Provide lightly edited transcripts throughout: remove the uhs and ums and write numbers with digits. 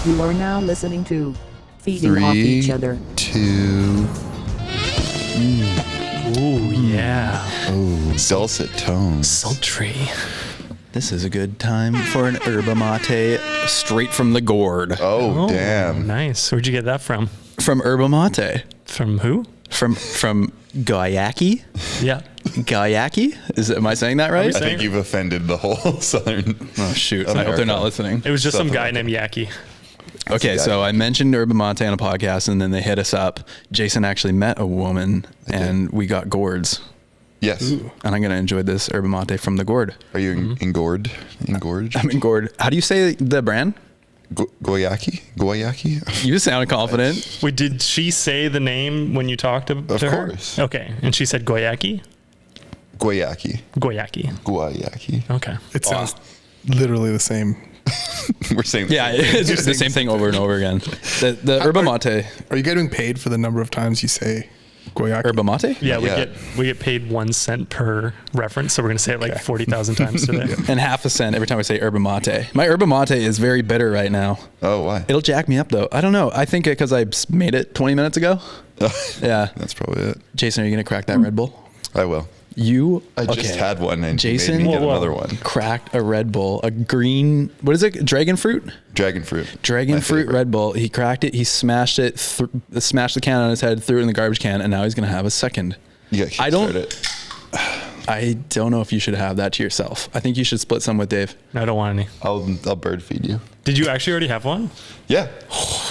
You are now listening to Feeding Off Each Other. 2. Ooh, yeah. Oh, dulcet tones. Sultry. This is a good time for an yerba mate straight from the gourd. Oh, damn. Nice. Where'd you get that from? From yerba mate. From who? From Guayaki? Yeah. Guayaki? Am I saying that right? I think you've offended the whole southern. Oh, shoot. I America. hope they're not listening. It was just some Something guy like named Yaki. Okay, so I mentioned yerba mate on a podcast, and then they hit us up. Jason actually met a woman, and we got gourds. Yes. And I'm going to enjoy this yerba mate from the gourd. Are you engorged? Engorged? I'm in gourd. How do you say the brand? Guayaki? Guayaki? You sound confident. Wait, did she say the name when you talked to her? Of course. Okay. And she said Goyaki? Guayaki. Goyaki. Guayaki. Okay. It sounds literally the same. We're saying Yeah, it's just the same thing over and over again. The yerba mate. Are you getting paid for the number of times you say Guayaki? Yerba mate? Yeah, Yeah. we get paid 1 cent per reference, so we're gonna say it like 40,000 times today. And half a cent every time I say yerba mate. My yerba mate is very bitter right now. Oh, why? It'll jack me up though. I don't know. I think because I made it 20 minutes ago. Yeah. That's probably it. Jason, are you going to crack that Red Bull? I will. I just had one and Jason Jason made me get another one. cracked a Red Bull, a green, what is it? Dragon fruit? Dragon fruit. Dragon My fruit favorite. Red Bull. He cracked it. He smashed it, smashed the can on his head, threw it in the garbage can, and now he's going to have a second. You got I don't- kickstart it. I don't know if you should have that to yourself. I think you should split some with Dave. No, I don't want any. I'll bird feed you. Did you actually already have one? Yeah.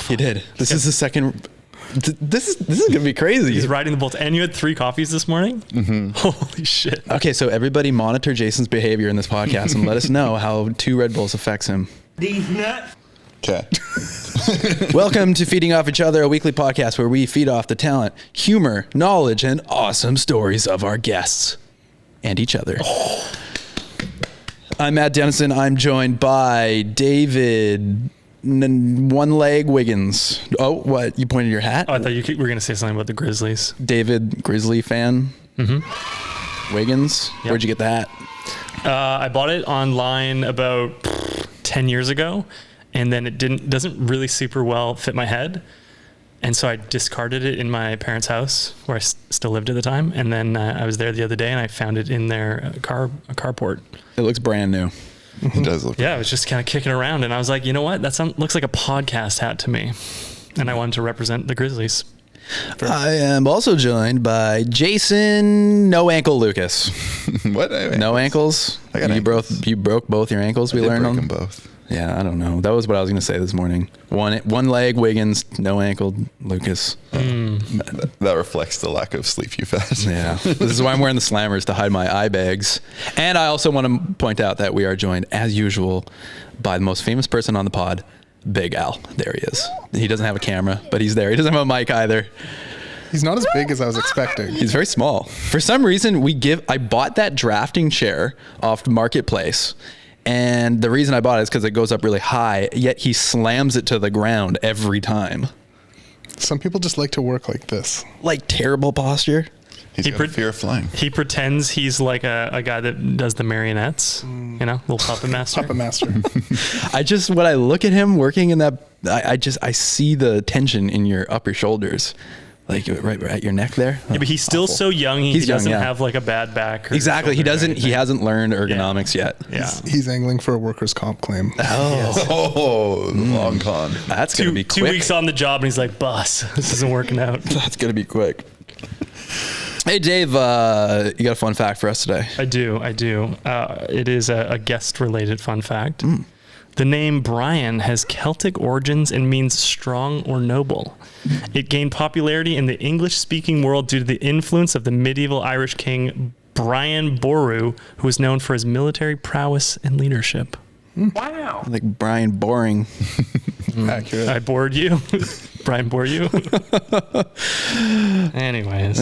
You did. This is the second. This is going to be crazy. He's riding the bolt. And you had 3 coffees this morning? Mm-hmm. Holy shit. Okay, so everybody monitor Jason's behavior in this podcast and let us know how 2 Red Bulls affects him. Okay. Welcome to Feeding Off Each Other, a weekly podcast where we feed off the talent, humor, knowledge, and awesome stories of our guests and each other. I'm Matt Dennison. I'm joined by David One Leg Wiggins. Oh, what? You pointed your hat? Oh, I thought you were going to say something about the Grizzlies. David Grizzly fan. Mm-hmm. Wiggins. Yep. Where'd you get that? I bought it online about 10 years ago, and then it doesn't really super well fit my head. And so I discarded it in my parents' house where I still lived at the time. And then I was there the other day and I found it in their carport. It looks brand new. It does look. Yeah, I was just kind of kicking around and I was like, you know what? That looks like a podcast hat to me. And I wanted to represent the Grizzlies. I am also joined by Jason No Ankle Lucas. What? No ankles? I got ankles. You broke both your ankles. We learned break them them both. Yeah, I don't know. That was what I was going to say this morning. One leg Wiggins, no ankle Lucas. That reflects the lack of sleep you've had. Yeah. This is why I'm wearing the slammers, to hide my eye bags. And I also want to point out that we are joined, as usual, by the most famous person on the pod, Big Al. There he is. He doesn't have a camera, but he's there. He doesn't have a mic either. He's not as big as I was expecting. He's very small. For some reason, I bought that drafting chair off Marketplace. And the reason I bought it is because it goes up really high, yet he slams it to the ground every time. Some people just like to work like this. Like terrible posture. He's got a fear of flying. He pretends he's like a guy that does the marionettes, you know, little puppet master. Puppet master. When I look at him working in that, I see the tension in your upper shoulders. Like right at your neck there. Yeah, but he's still Awful. so young. He He's young, doesn't yeah. have like a bad back. Or Exactly. He shoulder or doesn't. He anything. hasn't learned ergonomics yet. Yeah. He's angling for a workers' comp claim. Oh, long con. That's gonna be quick. 2 weeks on the job, and he's like, "Boss, this isn't working out." That's gonna be quick. Hey Dave, you got a fun fact for us today? I do. It is a guest-related fun fact. The name Brian has Celtic origins and means strong or noble. It gained popularity in the English-speaking world due to the influence of the medieval Irish king Brian Boru, who was known for his military prowess and leadership. Wow. Like Brian Boring. Accurate. I bored you? Brian bore you? Anyways.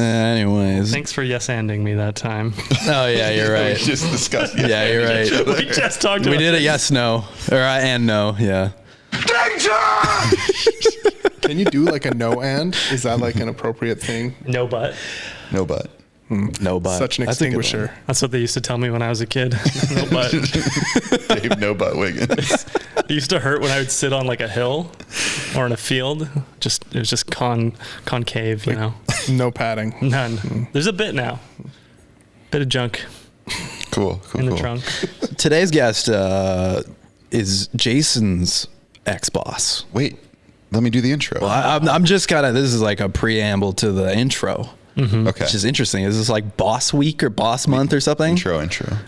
Thanks for yes-anding me that time. Oh yeah, you're We right. just discussed. Yeah, you're right. We just talked about We did a yes, no, and no. Yeah. Can you do like a no and? Is that like an appropriate thing? No but. No but. No butt. Such an That's a good one. extinguisher. That's what they used to tell me when I was a kid. No butt. Dave No Butt Wiggins. It used to hurt when I would sit on like a hill or in a field. It was just concave, you know. No padding. None. There's a bit now. Bit of junk Cool. in the trunk. Today's guest is Jason's ex-boss. Wait, let me do the intro. Well, I'm just this is like a preamble to the intro, Okay. which is interesting. Is this like boss week or boss month or something? Intro.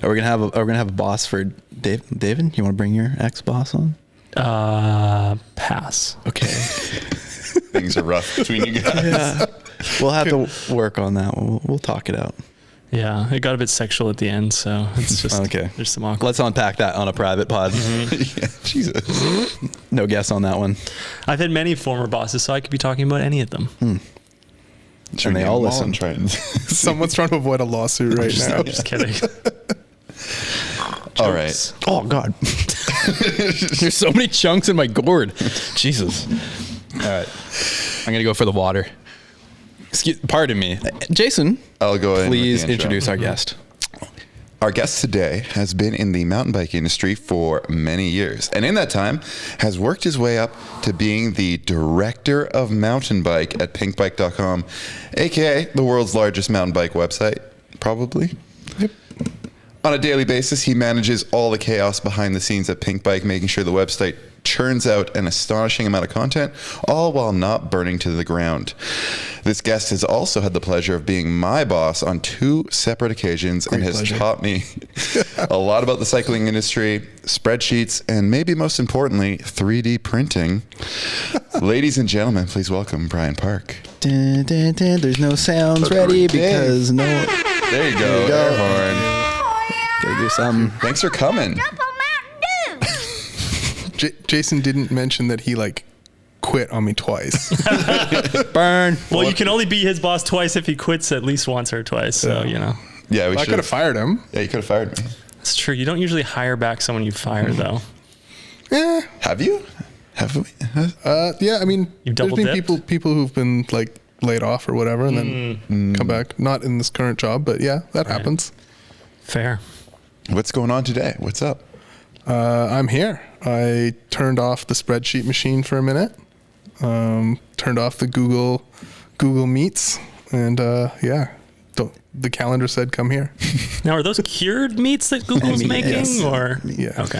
Are we gonna have a boss for David? You want to bring your ex-boss on? Pass. Okay. Things are rough between you guys. Yeah. We'll have to work on that one. We'll talk it out. Yeah, it got a bit sexual at the end, so it's just Okay. There's some awkward. Let's unpack that on a private pod. Yeah, Jesus. No guess on that one. I've had many former bosses, so I could be talking about any of them. Should And we they name all them listen. and try and Someone's trying to avoid a lawsuit right now. I'm just kidding. All right. Oh God. There's so many chunks in my gourd. Jesus. All right. I'm gonna go for the water. Pardon me, Jason. I'll go ahead. Please with the intro. introduce our guest. Our guest today has been in the mountain bike industry for many years, and in that time has worked his way up to being the director of mountain bike at pinkbike.com, aka the world's largest mountain bike website, probably. Yep. On a daily basis, he manages all the chaos behind the scenes at Pinkbike, making sure the website churns out an astonishing amount of content, all while not burning to the ground. This guest has also had the pleasure of being my boss on 2 separate occasions and has pleasure. taught me a lot about the cycling industry, spreadsheets, and maybe most importantly, 3D printing. Ladies and gentlemen, please welcome Brian Park. Dun, dun, dun. There's no sounds ready because no. There you go. Air horn. Gotta do something. Thanks for coming. Jason didn't mention that he quit on me twice. Burn. Well, you can only be his boss twice if he quits at least once or twice. So, you know. Yeah, we I should could have fired him. Yeah, you could have fired me. It's true. You don't usually hire back someone you fire, though. Yeah. Have you? Have we? Yeah. I mean, You've there's been double-dipped? people who've been laid off or whatever, and then come back. Not in this current job, but yeah, that happens. Fair. What's going on today? What's up? I'm here. I turned off the spreadsheet machine for a minute. Turned off the Google Meets, and the calendar said, "Come here." Now, are those cured meats that Google's making, Yes. or Yeah. Okay?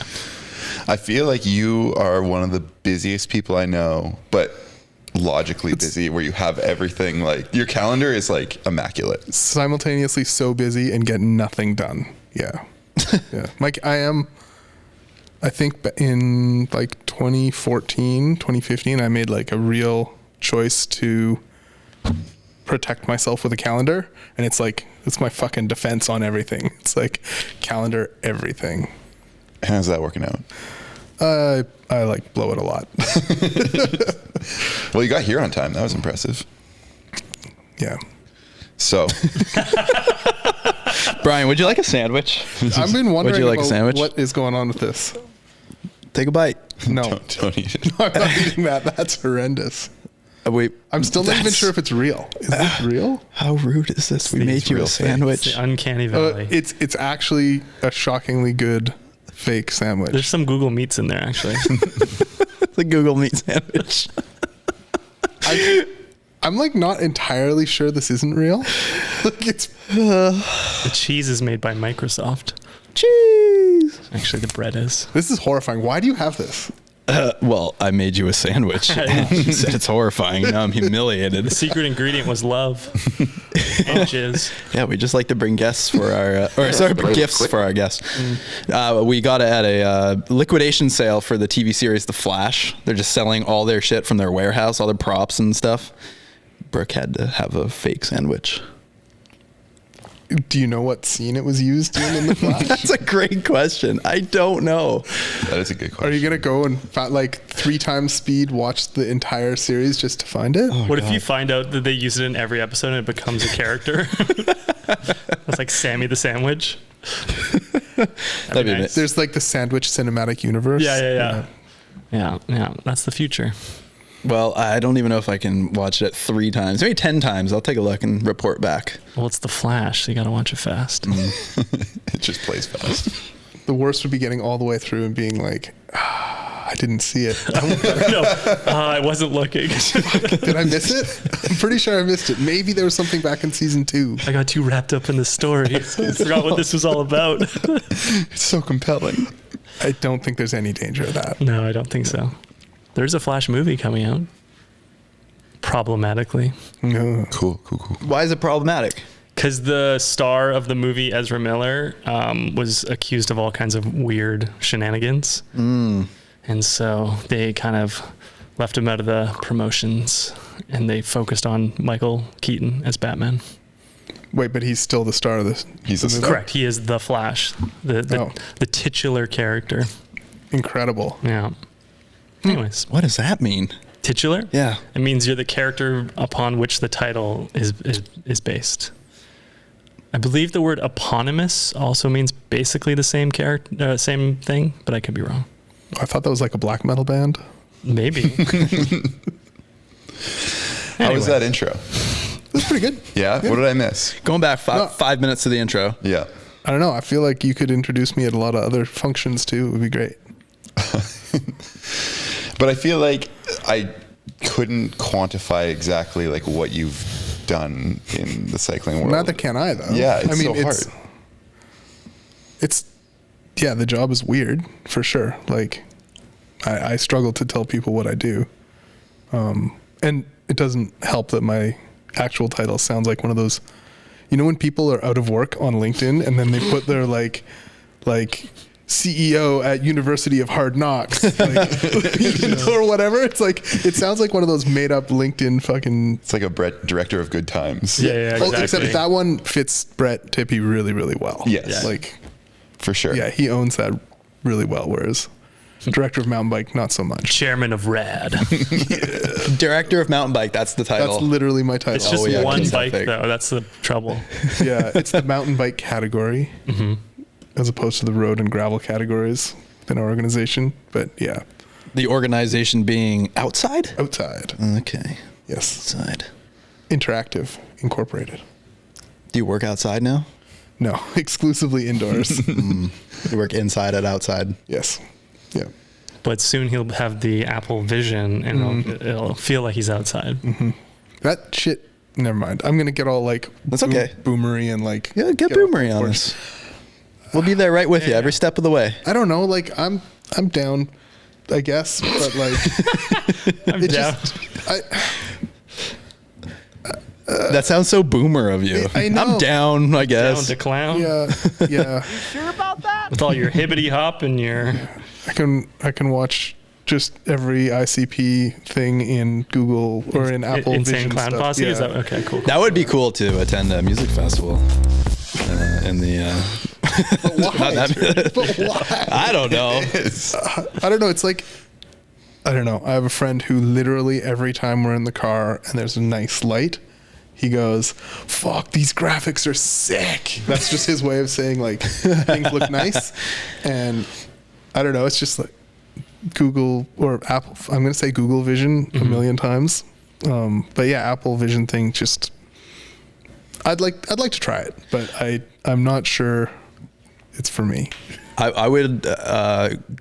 I feel like you are one of the busiest people I know, but logically busy, where you have everything your calendar is immaculate. Simultaneously so busy and get nothing done. Yeah. Yeah. I think in 2014, 2015, I made a real choice to protect myself with a calendar. And it's my fucking defense on everything. It's calendar everything. How's that working out? I blow it a lot. Well, you got here on time. That was impressive. Yeah. So, Brian, would you like a sandwich? I've been wondering Would you like a about sandwich? what is going on with this. Take a bite. No, don't eat it. I'm not eating that. That's horrendous. Wait. I'm still not even That's- sure if it's real. Is it real? How rude is this? We think made it's you real a fake. sandwich. It's the uncanny valley. It's actually a shockingly good fake sandwich. There's some Google Meats in there, actually. The Google Meat sandwich. I'm not entirely sure this isn't real. It's The cheese is made by Microsoft. Cheese. Actually, the bread is. this is horrifying. Why do you have this? Well, I made you a sandwich. You said it's horrifying. Now I'm humiliated. The secret ingredient was love and jizz. Yeah, we just like to bring guests for our, gifts for our guests. We got it at a liquidation sale for the TV series The Flash. They're just selling all their shit from their warehouse, all their props and stuff. Brooke had to have a fake sandwich. Do you know what scene it was used in The Flash? That's a great question. I don't know. That is a good Are question. you gonna go and 3 times speed watch the entire series just to find it? What if you find out that they use it in every episode and it becomes a character? It's like Sammy the Sandwich. That'd be nice. There's the Sandwich cinematic universe. Yeah. That's the future. Well, I don't even know if I can watch it 3 times. Maybe 10 times. I'll take a look and report back. Well, it's The Flash, so you got to watch it fast. It just plays fast. The worst would be getting all the way through and being like, I didn't see it. No, I wasn't looking. Did I miss it? I'm pretty sure I missed it. Maybe there was something back in season 2. I got too wrapped up in the story. I forgot what this was all about. It's so compelling. I don't think there's any danger of that. No, I don't think so. There's a Flash movie coming out. Problematically. No. Cool. Why is it problematic? Because the star of the movie, Ezra Miller, was accused of all kinds of weird shenanigans. And so they kind of left him out of the promotions and they focused on Michael Keaton as Batman. Wait, but he's still the star of this. He's the star. Correct. He is the Flash, the titular character. Incredible. Yeah. Anyways, What does that mean? titular? Yeah. It means you're the character upon which the title is based. I believe the word eponymous also means basically the same character, same thing, but I could be wrong. I thought that was like a black metal band. Maybe. How was that intro? It was pretty good. Yeah? What did I miss? Going back 5 minutes to the intro. Yeah. I don't know. I feel like you could introduce me at a lot of other functions too. It would be great. But I feel like I couldn't quantify exactly like what you've done in the cycling world. Neither can I, though. Yeah, it's I mean, so hard. Yeah, the job is weird for sure. Like, I struggle to tell people what I do, and it doesn't help that my actual title sounds like one of those. You know, when people are out of work on LinkedIn and then they put their like CEO at University of Hard Knocks, like, or whatever. It's like, it sounds like one of those made up LinkedIn fucking. It's like a Director of Good Times. Yeah, exactly. Except that one fits Brett Tippy really, really well. Yes. Yeah. Like, For sure. yeah, he owns that really well. Whereas Director of Mountain Bike, not so much. Chairman of RAD. Director of mountain bike. That's the title. That's literally my title. It's just yeah, one keep that bike, fake. though. That's the trouble. Yeah, it's the mountain bike category as opposed to the road and gravel categories within our organization. But yeah, The organization being outside? outside. Okay. Yes. Outside. Interactive Incorporated. Do you work outside now? No, exclusively indoors. You work inside and outside. Yes. Yeah. But soon he'll have the Apple Vision and it'll feel like he's outside. That shit, never mind. I'm going to get all like That's okay. boomery and like. Yeah, get off boomery the on horse. this. We'll be there right with you every step of the way. I don't know. Like, I'm down, I guess. But like, I'm down. That sounds so boomer of you. I know. I'm down, I Down guess. to clown. yeah. With all your hibbity hop and your... I can watch just every ICP thing in Google or in Apple Insane Vision Clown stuff. Posse? Yeah. Is that okay? Cool. That would be cool to attend a music festival. In the But why? Not that- But why? I don't know. I don't know. It's like, I don't know. I have a friend who literally every time we're in the car and there's a nice light, he goes, "Fuck, these graphics are sick." That's just his way of saying like things look nice. And I don't know. It's just like Google or Apple. I'm going to say Google Vision a million times. But yeah, Apple Vision thing just, I'd like to try it, but I'm not sure it's for me. I would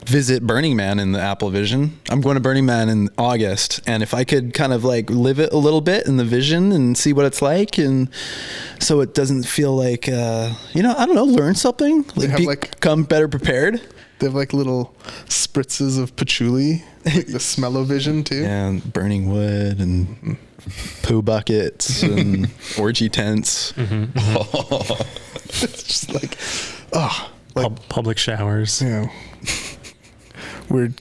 visit Burning Man in the Apple Vision. I'm going to Burning Man in August, and if I could kind of like live it a little bit in the Vision and see what it's like, and so it doesn't feel like I don't know, learn something, become better prepared. They have like little spritzes of patchouli, like the Smell-O-Vision too. And burning wood and poo buckets and orgy tents. It's just like, Public showers. weird,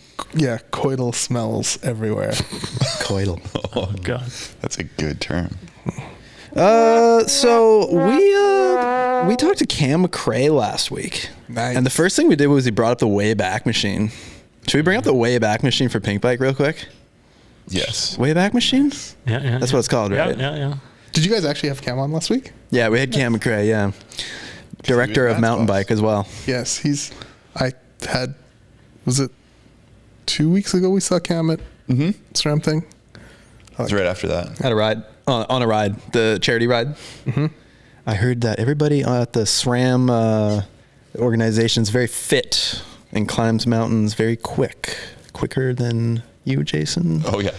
coital smells everywhere. Coital. Oh, God. That's a good term. So we talked to Cam McRae last week. Nice. And the first thing we did was he brought up the Wayback Machine. Should we bring up the Wayback Machine for Pinkbike real quick? Yes. Wayback Machine? Yeah. That's what it's called, right? Yeah. Did you guys actually have Cam on last week? Yeah, we had Cam McRae, yeah. Director of mountain bike as well. Yes, was it 2 weeks ago we saw Cam at SRAM thing? It's right after that. Had a ride on a ride, the charity ride. Mm-hmm. I heard that everybody at the SRAM organization is very fit and climbs mountains very quicker than you, Jason. Oh yeah.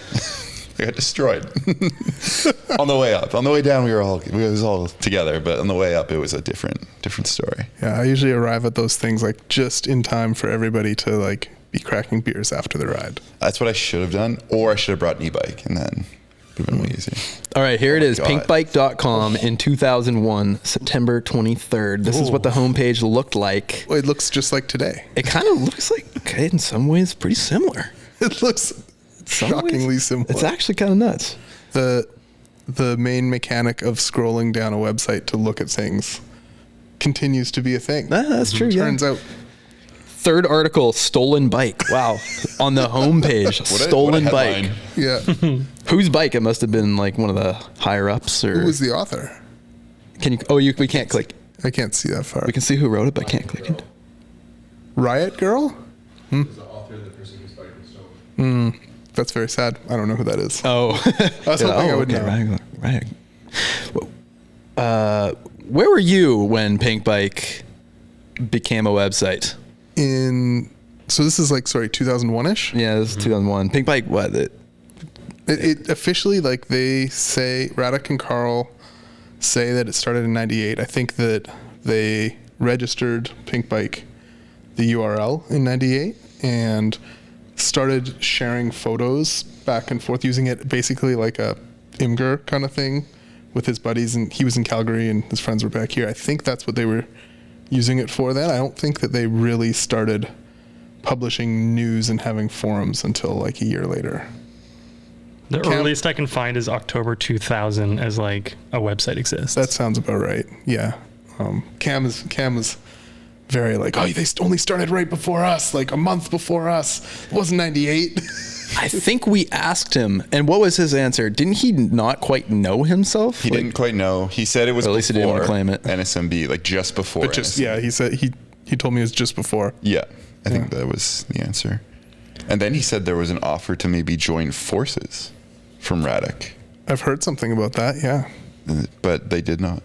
I got destroyed on the way up. On the way down, we was all together, but on the way up, it was a different story. Yeah, I usually arrive at those things like just in time for everybody to like be cracking beers after the ride. That's what I should have done, or I should have brought an e-bike, and then it would have been way easier. All right, here it is. God. Pinkbike.com in 2001, September 23rd. This is what the homepage looked like. Well, it looks just like today. It kind of looks like, okay, in some ways, pretty similar. It looks shockingly similar. It's actually kind of nuts. The main mechanic of scrolling down a website to look at things continues to be a thing. That's true. Turns out. Third article, stolen bike. Wow. On the homepage, stolen bike. Yeah. Whose bike? It must have been like one of the higher ups, or Who was the author? can you? Oh, we can't click. I can't see that far. We can see who wrote it, but I can't click it. Riot Girl? Was the author of the person whose bike was stolen. That's very sad. I don't know who that is. Oh, I was hoping I would know. Right. Where were you when Pinkbike became a website? So this is like 2001ish. Yeah, this is 2001. Pinkbike, what? It officially, like, they say, Radek and Carl say that it started in 98. I think that they registered Pinkbike, the URL, in 98 and started sharing photos back and forth, using it basically like a Imgur kind of thing with his buddies, and he was in Calgary and his friends were back here. I think that's what they were using it for then. I don't think that they really started publishing news and having forums until like a year later. The earliest I can find is October 2000 as like a website exists. That sounds about right. Yeah. Cam is very like, oh, they only started right before us, like a month before us. It wasn't 98. I think we asked him, and what was his answer? Didn't he not quite know himself? He didn't quite know. He said it was Or at least he didn't want to claim it. NSMB, like just before. But just, NSMB. yeah, he said he told me it was just before. Yeah, I think that was the answer. And then he said there was an offer to maybe join forces from Radek. I've heard something about that, yeah. But they did not.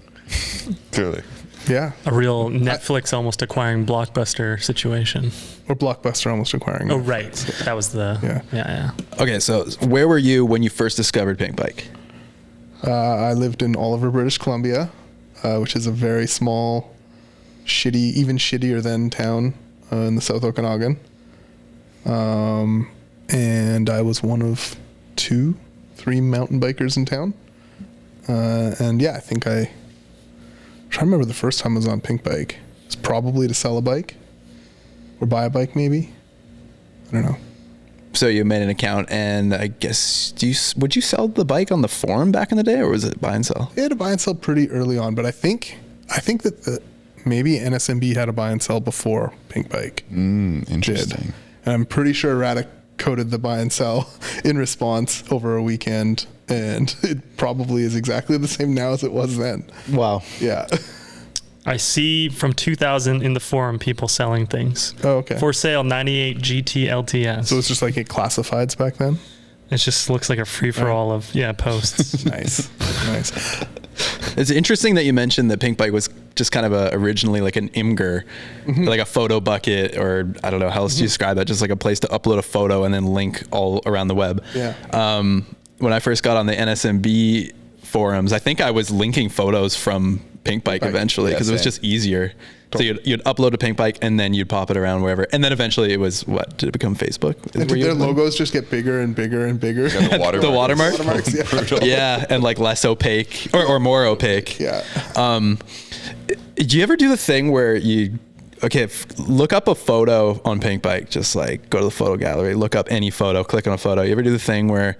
Clearly. Yeah. A real Netflix almost acquiring Blockbuster situation. Or Blockbuster almost acquiring Oh, it. right. That was the... Yeah. Okay, so where were you when you first discovered Pinkbike? I lived in Oliver, British Columbia, which is a very small, even shittier than town in the South Okanagan. And I was one of 3 mountain bikers in town. And yeah, I think I'm trying to remember the first time I was on Pinkbike. It's probably to sell a bike or buy a bike, maybe. I don't know. So you made an account, and I guess would you sell the bike on the forum back in the day, or was it buy and sell? It had a buy and sell pretty early on, but I think that maybe NSMB had a buy and sell before Pinkbike. Interesting. Did. And I'm pretty sure Radek coded the buy and sell in response over a weekend, and it probably is exactly the same now as it was then. Wow. Yeah. I see from 2000 in the forum people selling things. Oh, okay. For sale, 98 GT LTS. So it's just like classifieds back then? It just looks like a free-for-all of posts. Nice. It's interesting that you mentioned that Pinkbike was just kind of originally like an Imgur, like a photo bucket, or I don't know, how else do you describe that? Just like a place to upload a photo and then link all around the web. Yeah. When I first got on the NSMB forums, I think I was linking photos from Pinkbike eventually, because it was just easier. So you'd upload a Pinkbike and then you'd pop it around wherever. And then eventually it was, did it become Facebook? And did their logos just get bigger and bigger and bigger? Yeah, the watermark? Watermarks, yeah. Brutal. Yeah, and like less opaque or more opaque. Yeah. Do you ever do the thing where look up a photo on Pinkbike, just like go to the photo gallery, look up any photo, click on a photo. You ever do the thing where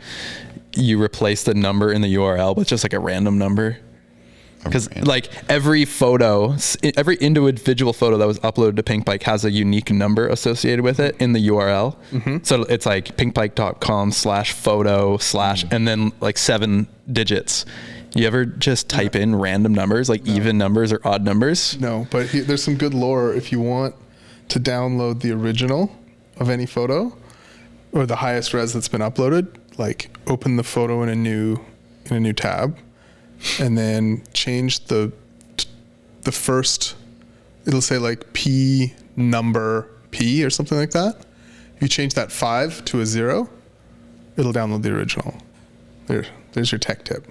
you replace the number in the URL with just like a random number? Because like every individual photo that was uploaded to Pinkbike has a unique number associated with it in the URL. So it's like pinkbike.com/photo/ and then like 7 digits. You ever just type in random numbers, like even numbers or odd numbers? No, but there's some good lore if you want to download the original of any photo or the highest res that's been uploaded. like open the photo in a new tab, and then change the first. It'll say like P number P or something like that. If you change that 5 to a 0, it'll download the original. There's your tech tip.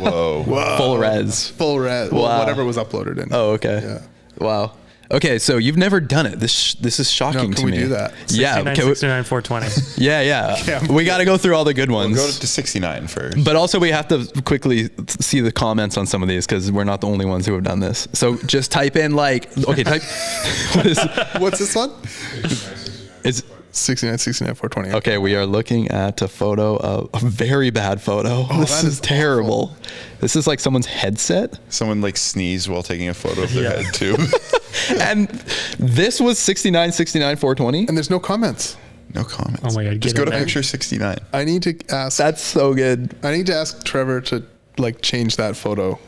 Whoa. Full res. Full res. Well, Wow. whatever was uploaded in. Oh, okay. Yeah. Wow. Okay, so you've never done it. This is shocking No, to can we me. do that? Yeah. 69, Can we, 69, 420. yeah. We got to go through all the good ones. We'll go to 69 first. But also we have to quickly see the comments on some of these because we're not the only ones who have done this. So just type in type. What is? What's this one? Is 69, 69, 420. okay. We are looking at a photo of a very bad photo. This that is is terrible. This is like someone's headset, Someone like sneezed while taking a photo of their head too. and this was 69, 69, 420. And there's no comments. No comments. Oh my God, Just get go in to there. picture 69. I need to ask. That's so good. I need to ask Trevor to like change that photo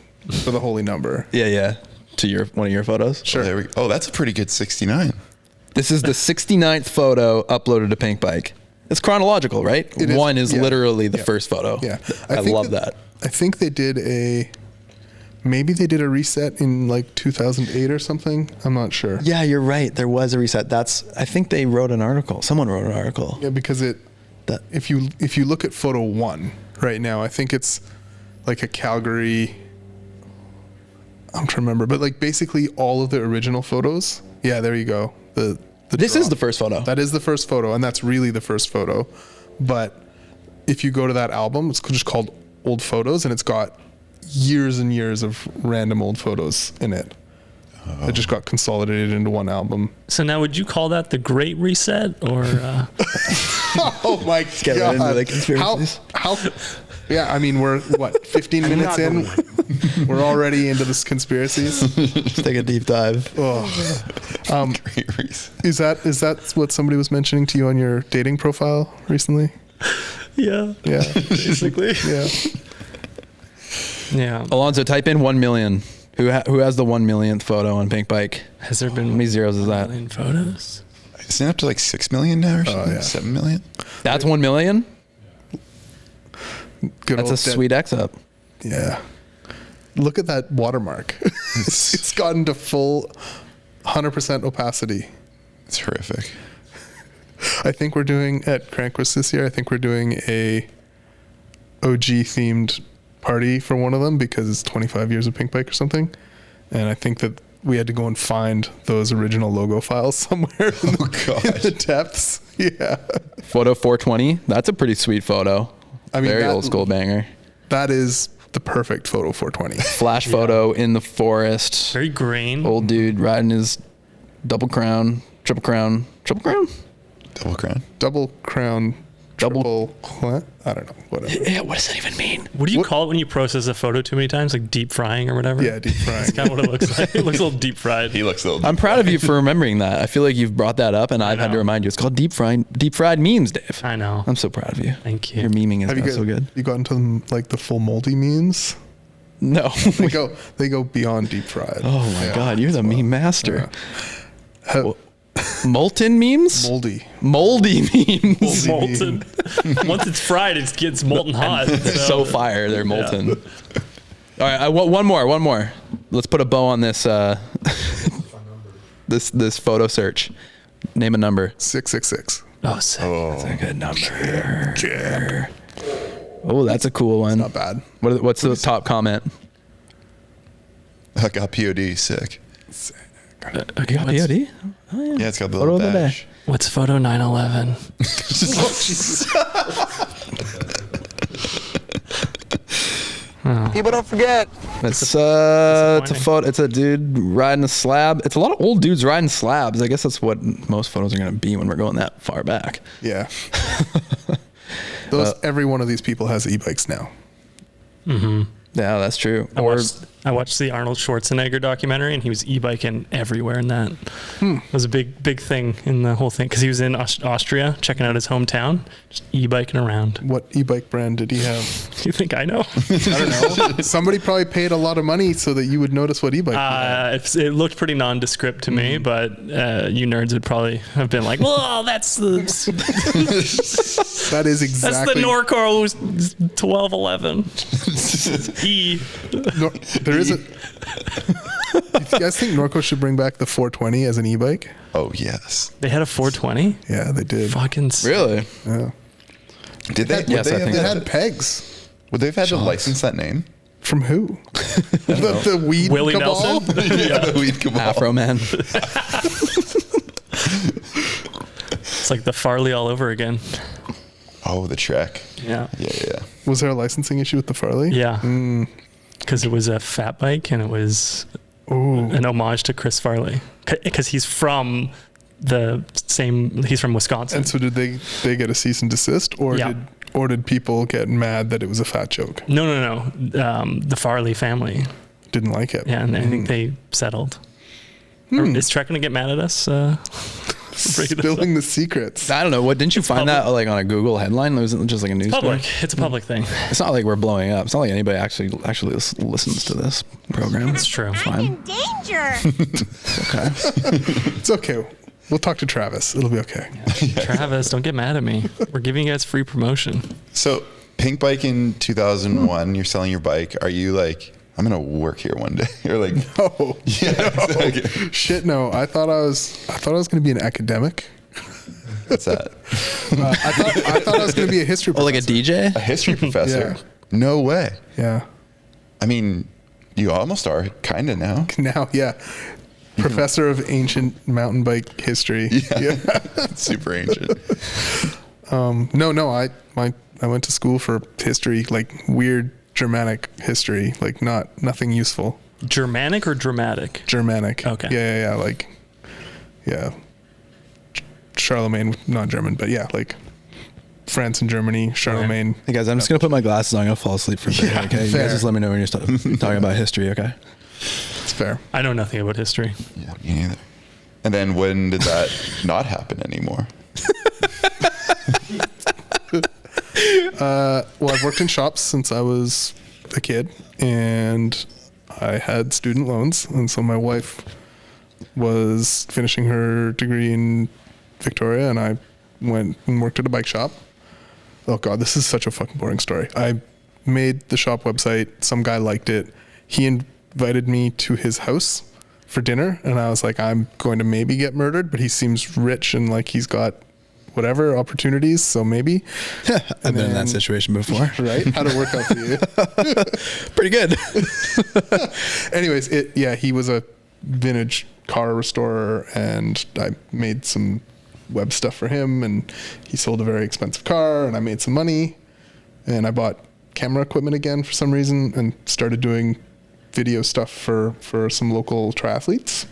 for the holy number. Yeah. To one of your photos. Sure. There we go. Oh, that's a pretty good 69. This is the 69th photo uploaded to Pinkbike. It's chronological, right? It is, One is yeah. literally the Yeah. first photo. Yeah. I think love that. I think they did maybe they did a reset in like 2008 or something. I'm not sure. Yeah, you're right. There was a reset. I think they wrote an article. Someone wrote an article. Yeah, because That- if you look at photo 1 right now, I think it's like a Calgary. I'm trying to remember, but like basically all of the original photos. Yeah, there you go. This is the first photo. That is the first photo, and that's really the first photo. But if you go to that album, it's just called Old Photos, and it's got years and years of random old photos in it. It just got consolidated into one album. So now, would you call that the Great Reset, or Oh my get right into the conspiracies. How? Yeah, I mean, we're what 15 minutes in. We're already into this conspiracies. Let's take a deep dive. Great reason. Is that what somebody was mentioning to you on your dating profile recently? yeah, Yeah, basically, yeah. yeah? Alonso, type in 1 million. Who has the 1 millionth photo on Pinkbike? Has there been How many zeros is that? million photos? Isn't it up to like 6 million now or something? yeah. 7 million? That's 1 million? Good That's a old sweet X up. Yeah. Look at that watermark. It's gotten to full 100% opacity. It's horrific. I think we're doing at Crankwist this year. I think we're doing a OG themed party for one of them because it's 25 years of Pinkbike or something. And I think that we had to go and find those original logo files somewhere in the depths. Yeah. Photo 420. That's a pretty sweet photo. I mean, Very that- old school banger. That is the perfect photo 420. Flash photo in the forest. Very green. Old dude riding his triple crown. Double crown? Double crown, triple, I don't know, whatever. Yeah, what does that even mean? What do you call it when you process a photo too many times, like deep frying or whatever? Yeah, deep frying. That's kind of what it looks like. It looks a little deep fried. He looks a little. I'm proud of you for remembering that. I feel like you've brought that up, and I've had to know. remind you. It's called deep fried memes, Dave. I know. I'm so proud of you. Thank you. Your memeing is Have you not so good. You gotten to like the full moldy memes? No. They go beyond deep fried. Oh my Yeah. God, you're the meme master. Ha- Molten memes? moldy. Memes. Molten. Once it's fried, it gets molten hot. They're so fire. They're molten. All right, one more. Let's put a bow on this this photo search. Name a number. 666. Oh, sick. That's a good number. Oh, that's a cool one. Not bad. What's the top comment? Huck got POD, sick. Okay, You got what's, POD? Yeah, it's got the Photo little of the day. dash. what's photo 911? People don't forget. It's a disappointing. photo. It's a dude riding a slab. It's a lot of old dudes riding slabs. I guess that's what most photos are going to be when we're going that far back. Yeah. Every one of these people has e-bikes now. Yeah, that's true. I I watched the Arnold Schwarzenegger documentary, and he was e-biking everywhere in that. It was a big thing in the whole thing because he was in Austria checking out his hometown, just e-biking around. What e-bike brand did he have? You think I know? I don't know. Somebody probably paid a lot of money so that you would notice what e-bike he had. It looked pretty nondescript to me, but you nerds would probably have been like, "Well, that's the That is exactly. that's the Norco 1211 E." No, there isn't. Do you guys think Norco should bring back the 420 as an e-bike? Oh yes. They had a 420. Yeah, they did. Fucking Really? Yeah. Did they? Yes, I think It so. had pegs. Would they have had to license that name? From who? the weed Willie cabal? Nelson. Yeah, the weed cabal. Afro Man. It's like the Farley all over again. Oh, the Trek. Yeah. Yeah. Was there a licensing issue with the Farley? Yeah. Because it was a fat bike and it was an homage to Chris Farley. Because he's from he's from Wisconsin. And so did they get a cease and desist, or Yeah. did people get mad that it was a fat joke? No. The Farley family. Didn't like it. Yeah, and I think they settled. Is Trek going to get mad at us? Spilling the secrets. I don't know. What didn't you find that like on a Google headline? Was it just like a news Public. story? It's a public thing. It's not like we're blowing up. It's not like anybody actually listens to this program. It's true. I'm in danger. Okay. It's okay. We'll talk to Travis. It'll be okay. Travis, don't get mad at me. We're giving you guys free promotion. So, Pinkbike in 2001, you're selling your bike. Are you like, I'm going to work here one day? You're like, Oh, yeah, exactly. shit, no. I thought I was going to be an academic. What's that? I thought I was going to be a history Oh, professor. like a DJ? A history professor? Yeah. No way. Yeah. I mean, you almost are, kind of now. Now, yeah. Professor of ancient mountain bike history. Yeah. Super ancient. No. I went to school for history, like weird Germanic history, like nothing useful. Germanic or dramatic? Germanic. Okay. Yeah. Like, yeah. Charlemagne, not German, but yeah, like France and Germany, Charlemagne. Hey guys, I'm just gonna put my glasses on. I'm gonna fall asleep for a bit. Yeah, Okay, you fair. guys just let me know when you're talking about history. Okay. It's fair. I know nothing about history. Yeah, me neither. And then when did that not happen anymore? Well, I've worked in shops since I was a kid, and I had student loans, and so my wife was finishing her degree in Victoria, and I went and worked at a bike shop. Oh God, this is such a fucking boring story. I made the shop website. Some guy liked it. He invited me to his house for dinner, and I was like, I'm going to maybe get murdered, but he seems rich and like he's got whatever opportunities, so maybe. I've been in that situation before. Right? How'd it work out for you? Pretty good. Anyways, he was a vintage car restorer, and I made some web stuff for him, and he sold a very expensive car, and I made some money, and I bought camera equipment again for some reason, and started doing video stuff for some local triathletes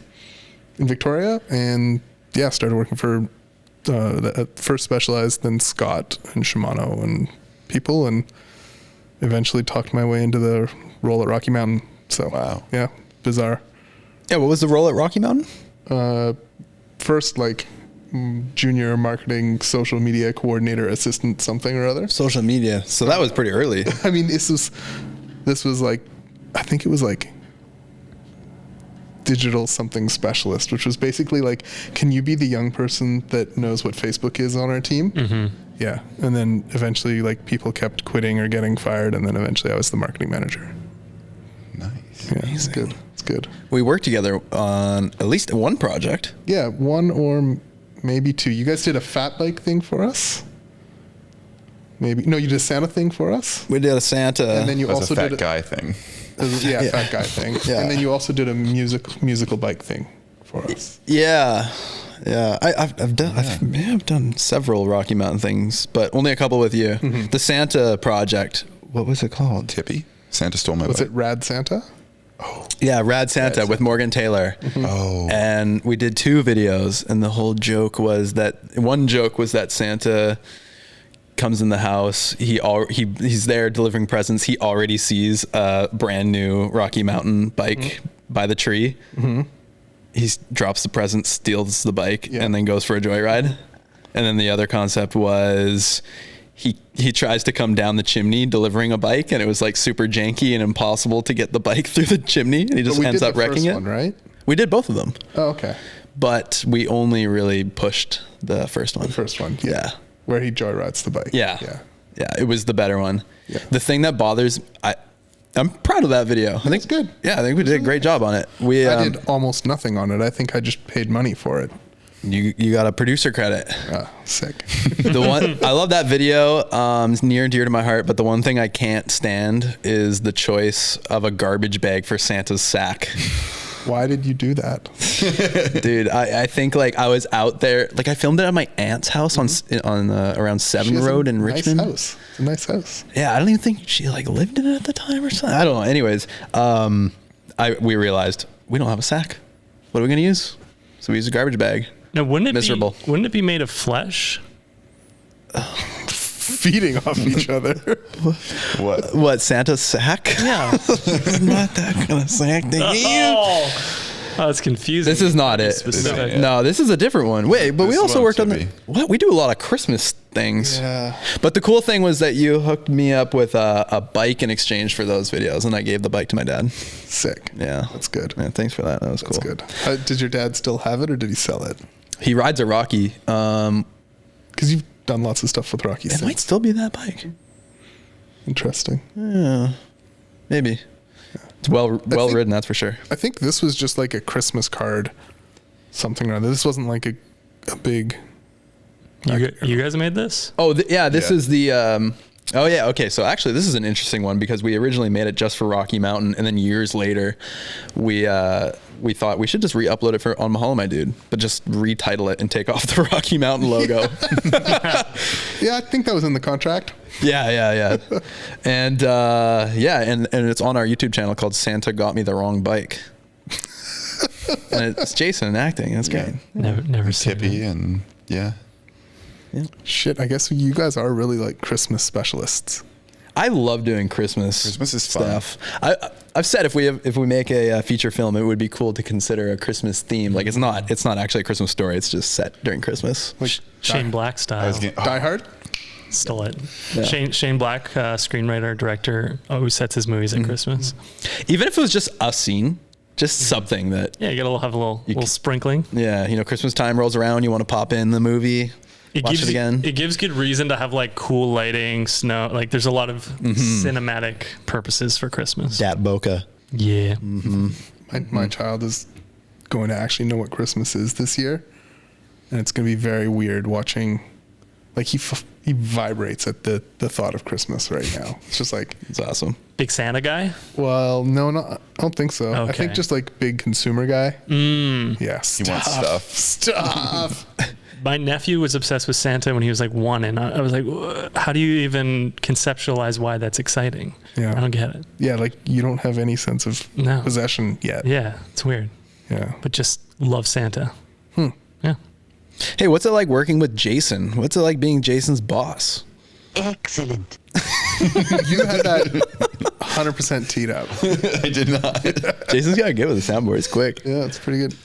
in Victoria, and yeah, started working for first Specialized, then Scott and Shimano and people, and eventually talked my way into the role at Rocky Mountain. So Wow. Yeah, bizarre. Yeah. What was the role at Rocky Mountain? First, like junior marketing, social media coordinator, assistant, something or other. Social media. So that was pretty early. I mean, this was like, I think it was like digital something specialist, which was basically like, can you be the young person that knows what Facebook is on our team? Mm-hmm. Yeah. And then eventually like people kept quitting or getting fired. And then eventually I was the marketing manager. Nice. Yeah, it's good. It's good. We worked together on at least one project. Yeah. One or maybe two. You guys did a fat bike thing for us. Maybe. No, you did a Santa thing for us. We did a Santa. And then you That was also a fat did guy thing. Yeah, fat guy thing. Yeah. And then you also did a musical bike thing for us. Yeah. I've done several Rocky Mountain things, but only a couple with you. Mm-hmm. The Santa project. What was it called? Tippy? Santa stole my Was bike. it Rad Santa? Yeah, Rad Santa with Morgan Taylor. Oh. And we did 2 videos, and the whole joke was that Santa comes in the house. He's there delivering presents. He already sees a brand new Rocky Mountain bike by the tree. He drops the present, steals the bike, and then goes for a joyride. And then the other concept was he tries to come down the chimney delivering a bike, and it was like super janky and impossible to get the bike through the chimney, and he just ends up wrecking it. One, right? We did both of them. Oh, okay. But we only really pushed the first one. The first one, Yeah. Where he joyrides the bike. Yeah. It was the better one. Yeah. The thing that bothers, I'm proud of that video. I think it's good. Yeah, I think we did a great job on it. I did almost nothing on it. I think I just paid money for it. You got a producer credit. Sick. The one I love that video. It's near and dear to my heart. But the one thing I can't stand is the choice of a garbage bag for Santa's sack. Why did you do that? Dude, I think like I was out there, like I filmed it at my aunt's house on around 7 Road in Richmond. Nice house. It's a nice house. Yeah, I don't even think she like lived in it at the time or something. I don't know. Anyways, we realized we don't have a sack. What are we gonna use? So we use a garbage bag. Now, wouldn't it be made of flesh? Feeding off each other. What, Santa's sack? Yeah. Not that kind of sack they use. Oh, it's confusing. This is not it. Specific. No, this is a different one. Wait, but we This also one worked on should what? We do a lot of Christmas things. Yeah. But the cool thing was that you hooked me up with a bike in exchange for those videos, and I gave the bike to my dad. Sick. Yeah. That's good. Yeah, thanks for that. That was cool. That's good. Did your dad still have it, or did he sell it? He rides a Rocky. Because you've done lots of stuff with Rocky It since. might still be that bike. Interesting. Yeah, maybe. It's well ridden, that's for sure. I think this was just like a Christmas card, something or other. This wasn't like a big. You guys made this? Oh, this is the. Oh yeah, okay. So actually, this is an interesting one because we originally made it just for Rocky Mountain, and then years later, we thought we should just re-upload it on Mahalo My Dude, but just retitle it and take off the Rocky Mountain logo. Yeah, I think that was in the contract. Yeah. And and it's on our YouTube channel called Santa Got Me the Wrong Bike. And it's Jason acting. That's great. Never seen Tippy it. and Shit, I guess you guys are really like Christmas specialists. I love doing Christmas. Christmas is fun. stuff. I've said if we make a feature film, it would be cool to consider a Christmas theme. Like it's not actually a Christmas story. It's just set during Christmas. Like Shane Black style. Die Hard. Stole it. Yeah. Shane Black, screenwriter, director, always sets his movies at Christmas. Even if it was just a scene, just something that. Yeah, you gotta have a little sprinkling. Yeah, Christmas time rolls around, you want to pop in the movie. Watch it again. It gives good reason to have like cool lighting, snow. Like there's a lot of cinematic purposes for Christmas. Dat Boca. Yeah. My child is going to actually know what Christmas is this year, and it's going to be very weird watching. Like he vibrates at the thought of Christmas right now. It's just like It's awesome. Big Santa guy? Well, no, I don't think so. I Okay. think just like big consumer guy. Yeah, He wants stuff. Stuff. My nephew was obsessed with Santa when he was like 1, and I was like, how do you even conceptualize why that's exciting? Yeah. I don't get it. Yeah, like you don't have any sense of No. possession yet. Yeah, it's weird. Yeah. But just love Santa. Yeah. Hey, what's it like working with Jason? What's it like being Jason's boss? Excellent. You had that 100% teed up. I did not. Jason's got to get with the soundboard. It's quick. Yeah, it's pretty good.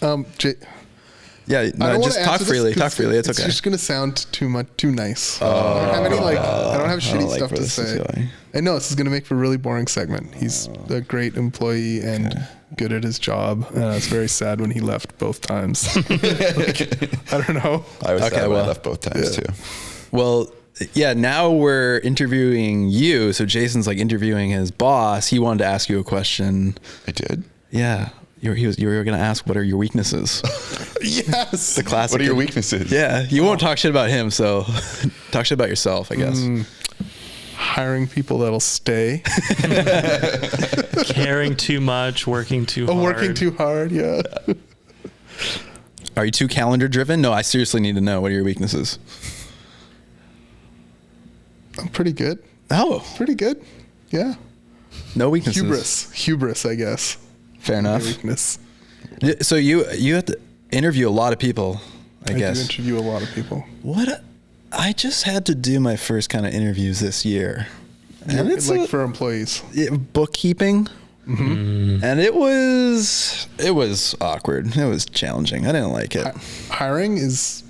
Yeah, I no, don't just wanna talk answer this freely. 'cause Talk freely. It's okay. It's just gonna sound too nice. I don't have any I don't have shitty like stuff where to this is say. going. I know this is gonna make for a really boring segment. He's a great employee and good at his job. It's very sad when he left both times. I don't know. I was Okay, sad when I well, left both times too. Well, yeah, now we're interviewing you. So Jason's like interviewing his boss. He wanted to ask you a question. I did. Yeah. You were going to ask, what are your weaknesses? Yes. The classic. What are your weaknesses? Yeah. You won't talk shit about him. So talk shit about yourself, I guess. Hiring people that'll stay. Caring too much, working too hard. Working too hard. Yeah. Are you too calendar driven? No, I seriously need to know. What are your weaknesses? I'm pretty good. Oh, Pretty good. Yeah. no weaknesses. Hubris, I guess. Fair My enough. weakness. So you have to interview a lot of people, I I guess. do interview a lot of people. What I just had to do my first kind of interviews this year. And it's like for employees. Bookkeeping. Mm-hmm. And it was awkward. It was challenging. I didn't like it. Hiring is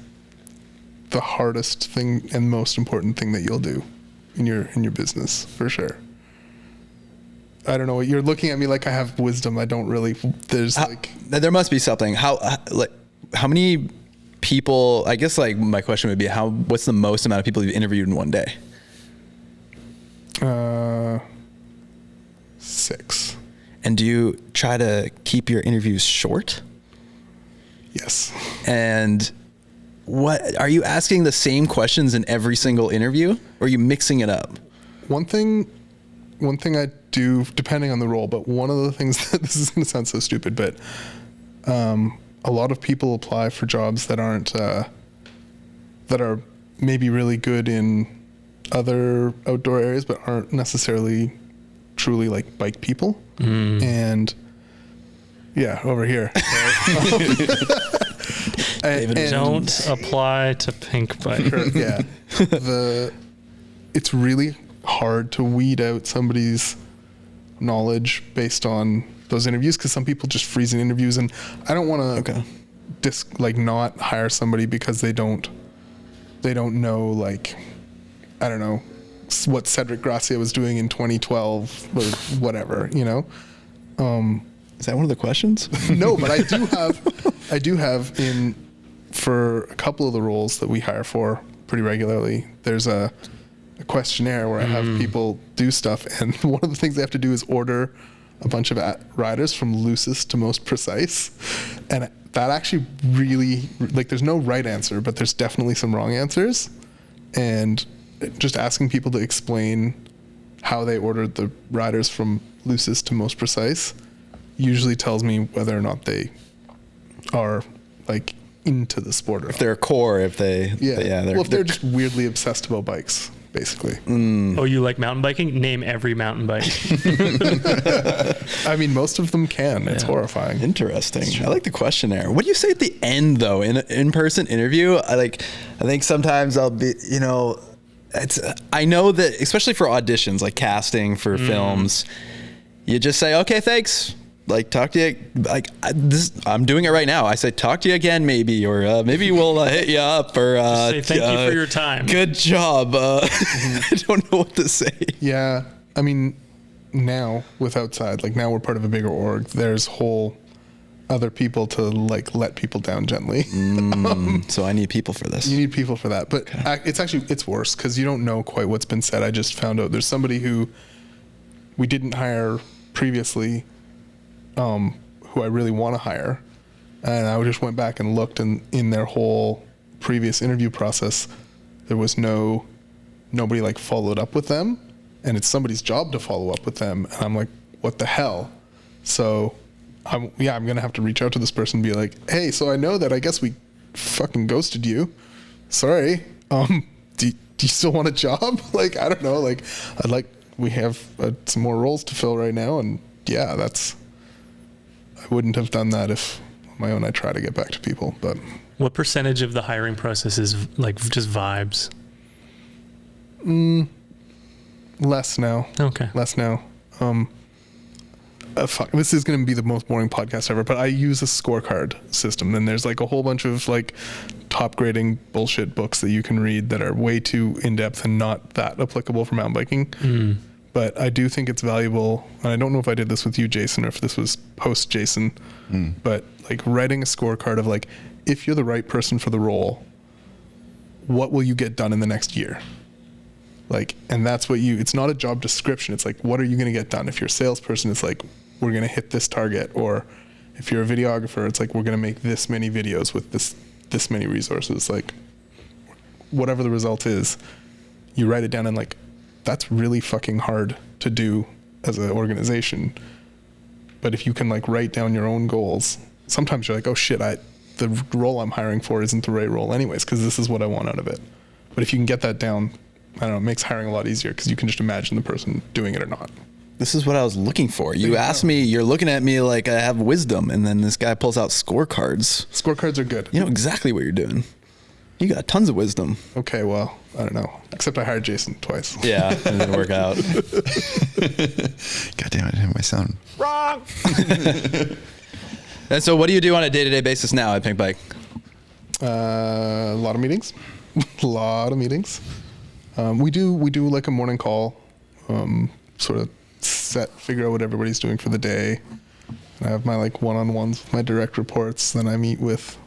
the hardest thing and most important thing that you'll do in your business, for sure. I don't know. You're looking at me like I have wisdom. I don't really. There must be something. How many people? I guess like my question would be what's the most amount of people you've interviewed in one day? 6. And do you try to keep your interviews short? Yes. And what are you asking the same questions in every single interview, or are you mixing it up? One thing I do, depending on the role, but one of the things that this is going to sound so stupid, but a lot of people apply for jobs that aren't that are maybe really good in other outdoor areas, but aren't necessarily truly like bike people. And yeah, over here. David, don't apply to Pinkbike. Yeah. It's really hard to weed out somebody's knowledge based on those interviews, because some people just freeze in interviews, and I don't want to not hire somebody because they don't know, like, I don't know what Cedric Gracia was doing in 2012 or whatever, you know. Is that one of the questions? No, but I do have for a couple of the roles that we hire for pretty regularly, there's a questionnaire where I have people do stuff, and one of the things they have to do is order a bunch of riders from loosest to most precise, and that actually really, like, there's no right answer, but there's definitely some wrong answers, and just asking people to explain how they ordered the riders from loosest to most precise usually tells me whether or not they are like into the sport, or if they're a core, if they're just weirdly obsessed about bikes, basically. Oh, you like mountain biking? Name every mountain bike. I mean, most of them can. It's horrifying. Interesting. I like the questionnaire. What do you say at the end, though, in an in-person interview? I think sometimes I'll be, I know that, especially for auditions, like casting for films, you just say, okay, thanks. Like, talk to you, like, I'm doing it right now. I say, talk to you again, maybe, or maybe we'll hit you up, or say thank you for your time. Good job. I don't know what to say. Yeah. I mean, now with Outside, like, now we're part of a bigger org. There's whole other people to, like, let people down gently. So I need people for this. You need people for that. But it's worse because you don't know quite what's been said. I just found out there's somebody who we didn't hire previously, who I really want to hire, and I just went back and looked, and in their whole previous interview process, there was nobody like followed up with them, and it's somebody's job to follow up with them, and I'm like, what the hell? So I'm gonna have to reach out to this person and be like, hey, so I know that I guess we fucking ghosted you. Sorry. Do you still want a job? Like, I don't know. Like, we have some more roles to fill right now, and yeah, I wouldn't have done that if on my own I try to get back to people. But what percentage of the hiring process is like just vibes? Less now. Okay. Less now. This is going to be the most boring podcast ever, but I use a scorecard system, and there's like a whole bunch of like top grading bullshit books that you can read that are way too in-depth and not that applicable for mountain biking. But I do think it's valuable, and I don't know if I did this with you, Jason, or if this was post Jason, but like writing a scorecard of like, if you're the right person for the role, what will you get done in the next year? Like, and that's what it's not a job description. It's like, what are you going to get done? If you're a salesperson, it's like, we're going to hit this target. Or if you're a videographer, it's like, we're going to make this many videos with this many resources. Like, whatever the result is, you write it down, and like, that's really fucking hard to do as an organization. But if you can like write down your own goals, sometimes you're like, oh shit, the role I'm hiring for isn't the right role anyways, because this is what I want out of it. But if you can get that down, I don't know, it makes hiring a lot easier, because you can just imagine the person doing it or not. This is what I was looking for. You asked me, you're looking at me like I have wisdom, and then this guy pulls out scorecards. Scorecards are good. You know exactly what you're doing. You got tons of wisdom. Okay, well, I don't know. Except I hired Jason twice. Yeah, it didn't work out. God damn it, I didn't have my sound. Wrong. And so what do you do on a day-to-day basis now at Pinkbike? A lot of meetings. We do like a morning call, sort of figure out what everybody's doing for the day. And I have my like one-on-ones with my direct reports. Then I meet with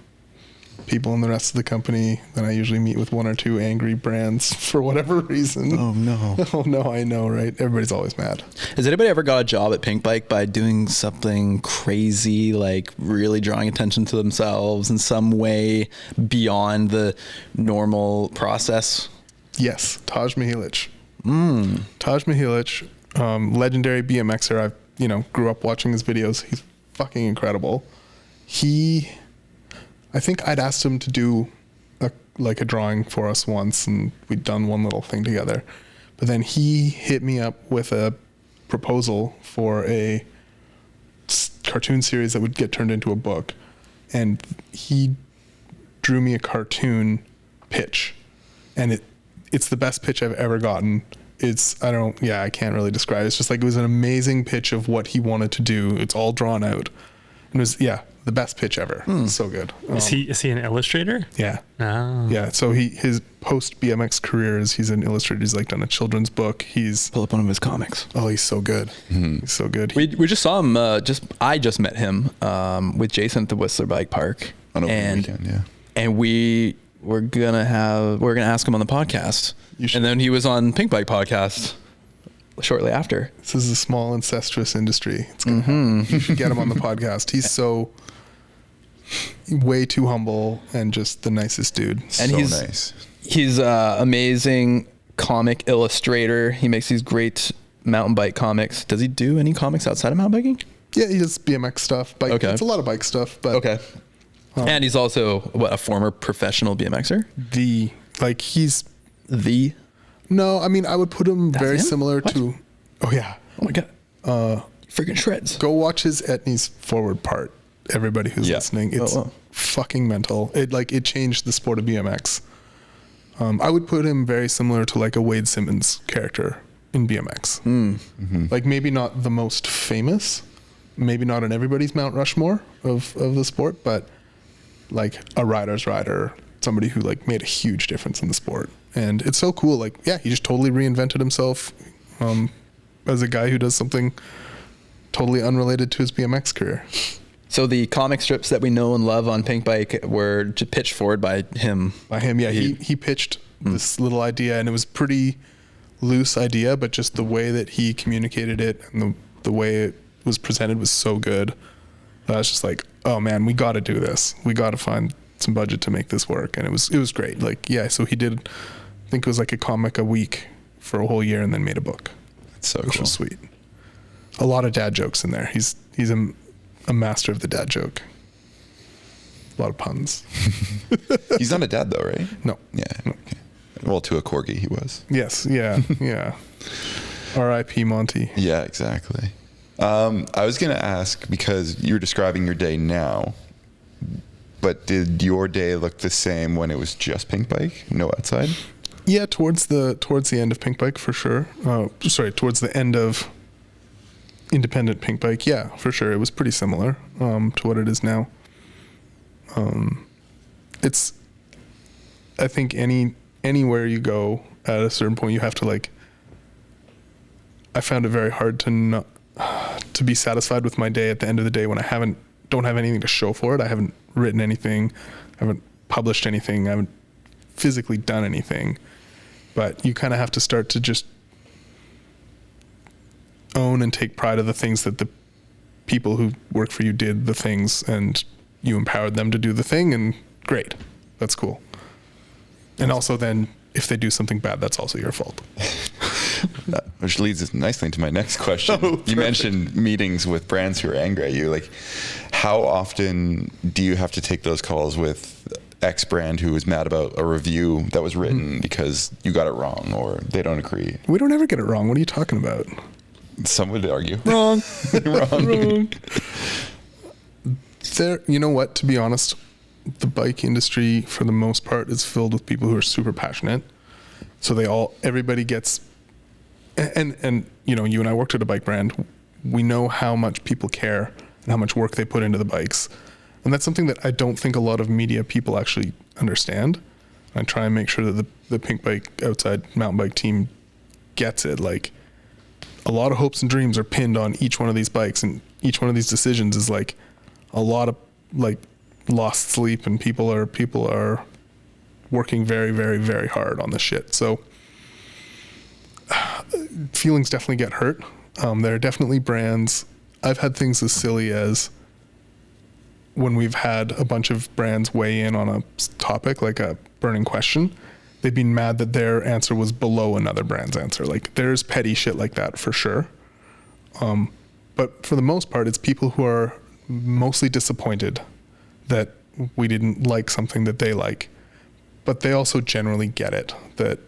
people in the rest of the company. Then I usually meet with one or two angry brands for whatever reason. Oh no. Oh no, I know, right? Everybody's always mad. Has anybody ever got a job at Pinkbike by doing something crazy, like really drawing attention to themselves in some way beyond the normal process? Yes, Taj Mihelic. Taj Mihelic, legendary BMXer. I grew up watching his videos. He's fucking incredible. I think I'd asked him to do a drawing for us once, and we'd done one little thing together. But then he hit me up with a proposal for a cartoon series that would get turned into a book, and he drew me a cartoon pitch, and it's the best pitch I've ever gotten. I can't really describe it. It's just like, it was an amazing pitch of what he wanted to do. It's all drawn out. And it was, the best pitch ever. So good. Is he an illustrator? Yeah. Oh. Yeah. So his post BMX career is he's an illustrator. He's like done a children's book. Pull up one of his comics. Oh, he's so good. He's so good. We just saw him. I just met him with Jason at the Whistler Bike Park. On opening weekend, yeah. And we're gonna ask him on the podcast. And then he was on Pinkbike podcast shortly after. This is a small incestuous industry. It's gonna happen. You should get him on the podcast. He's so way too humble and just the nicest dude. And So he's nice. He's amazing comic illustrator. He makes these great mountain bike comics. Does he do any comics outside of mountain biking? Yeah, he does BMX stuff. Bike. Okay. It's a lot of bike stuff. But Okay. And he's also a former professional BMXer. No, I mean, I would put him very him? Similar What? to. Oh yeah. Oh my god. Freaking shreds. Go watch his Etnies forward part. Everybody who's listening, it's fucking mental. It changed the sport of BMX. I would put him very similar to like a Wade Simmons character in BMX. Like maybe not the most famous, maybe not on everybody's Mount Rushmore of the sport, but like a rider's rider, somebody who like made a huge difference in the sport. And it's so cool. Like, yeah, he just totally reinvented himself as a guy who does something totally unrelated to his BMX career. So the comic strips that we know and love on Pinkbike were pitched forward by him. By him, yeah. He pitched this little idea, and it was pretty loose idea, but just the way that he communicated it and the way it was presented was so good. I was just like, oh man, we got to do this. We got to find some budget to make this work. And it was great. Like, yeah, so he did, I think it was like a comic a week for a whole year and then made a book. That's so Which cool. was sweet. A lot of dad jokes in there. He's a master of the dad joke. A lot of puns. He's not a dad though, right? No. Yeah. Okay. Well, to a corgi he was. Yes. Yeah. Yeah. R.I.P. Monty. Yeah, exactly. I was going to ask, because you're describing your day now, but did your day look the same when it was just Pinkbike? No outside? Yeah, towards the end of Pinkbike for sure. Towards the end of independent Pinkbike, yeah, for sure. It was pretty similar to what it is now. It's, I think anywhere you go at a certain point, you have to like. I found it very hard to be satisfied with my day at the end of the day when I don't have anything to show for it. I haven't written anything, I haven't published anything, I haven't physically done anything. But you kind of have to start to just own and take pride of the things that the people who work for you did the things, and you empowered them to do the thing, and great, that's cool. And also then if they do something bad, that's also your fault. Which leads us nicely into my next question. You mentioned meetings with brands who are angry at you. Like, how often do you have to take those calls with X brand who is mad about a review that was written because you got it wrong or they don't agree? We don't ever get it wrong. What are you talking about? Some would argue. Wrong. Wrong. You know what, to be honest, the bike industry for the most part is filled with people who are super passionate. So everybody gets, and you know, you and I worked at a bike brand. We know how much people care and how much work they put into the bikes. And that's something that I don't think a lot of media people actually understand. I try and make sure that the Pinkbike outside mountain bike team gets it. Like, a lot of hopes and dreams are pinned on each one of these bikes, and each one of these decisions is like a lot of like lost sleep, and people are working very, very, very hard on this shit. So feelings definitely get hurt. There are definitely brands. I've had things as silly as when we've had a bunch of brands weigh in on a topic, like a burning question, they've been mad that their answer was below another brand's answer. Like, there's petty shit like that for sure. But for the most part, it's people who are mostly disappointed that we didn't like something that they like. But they also generally get it, that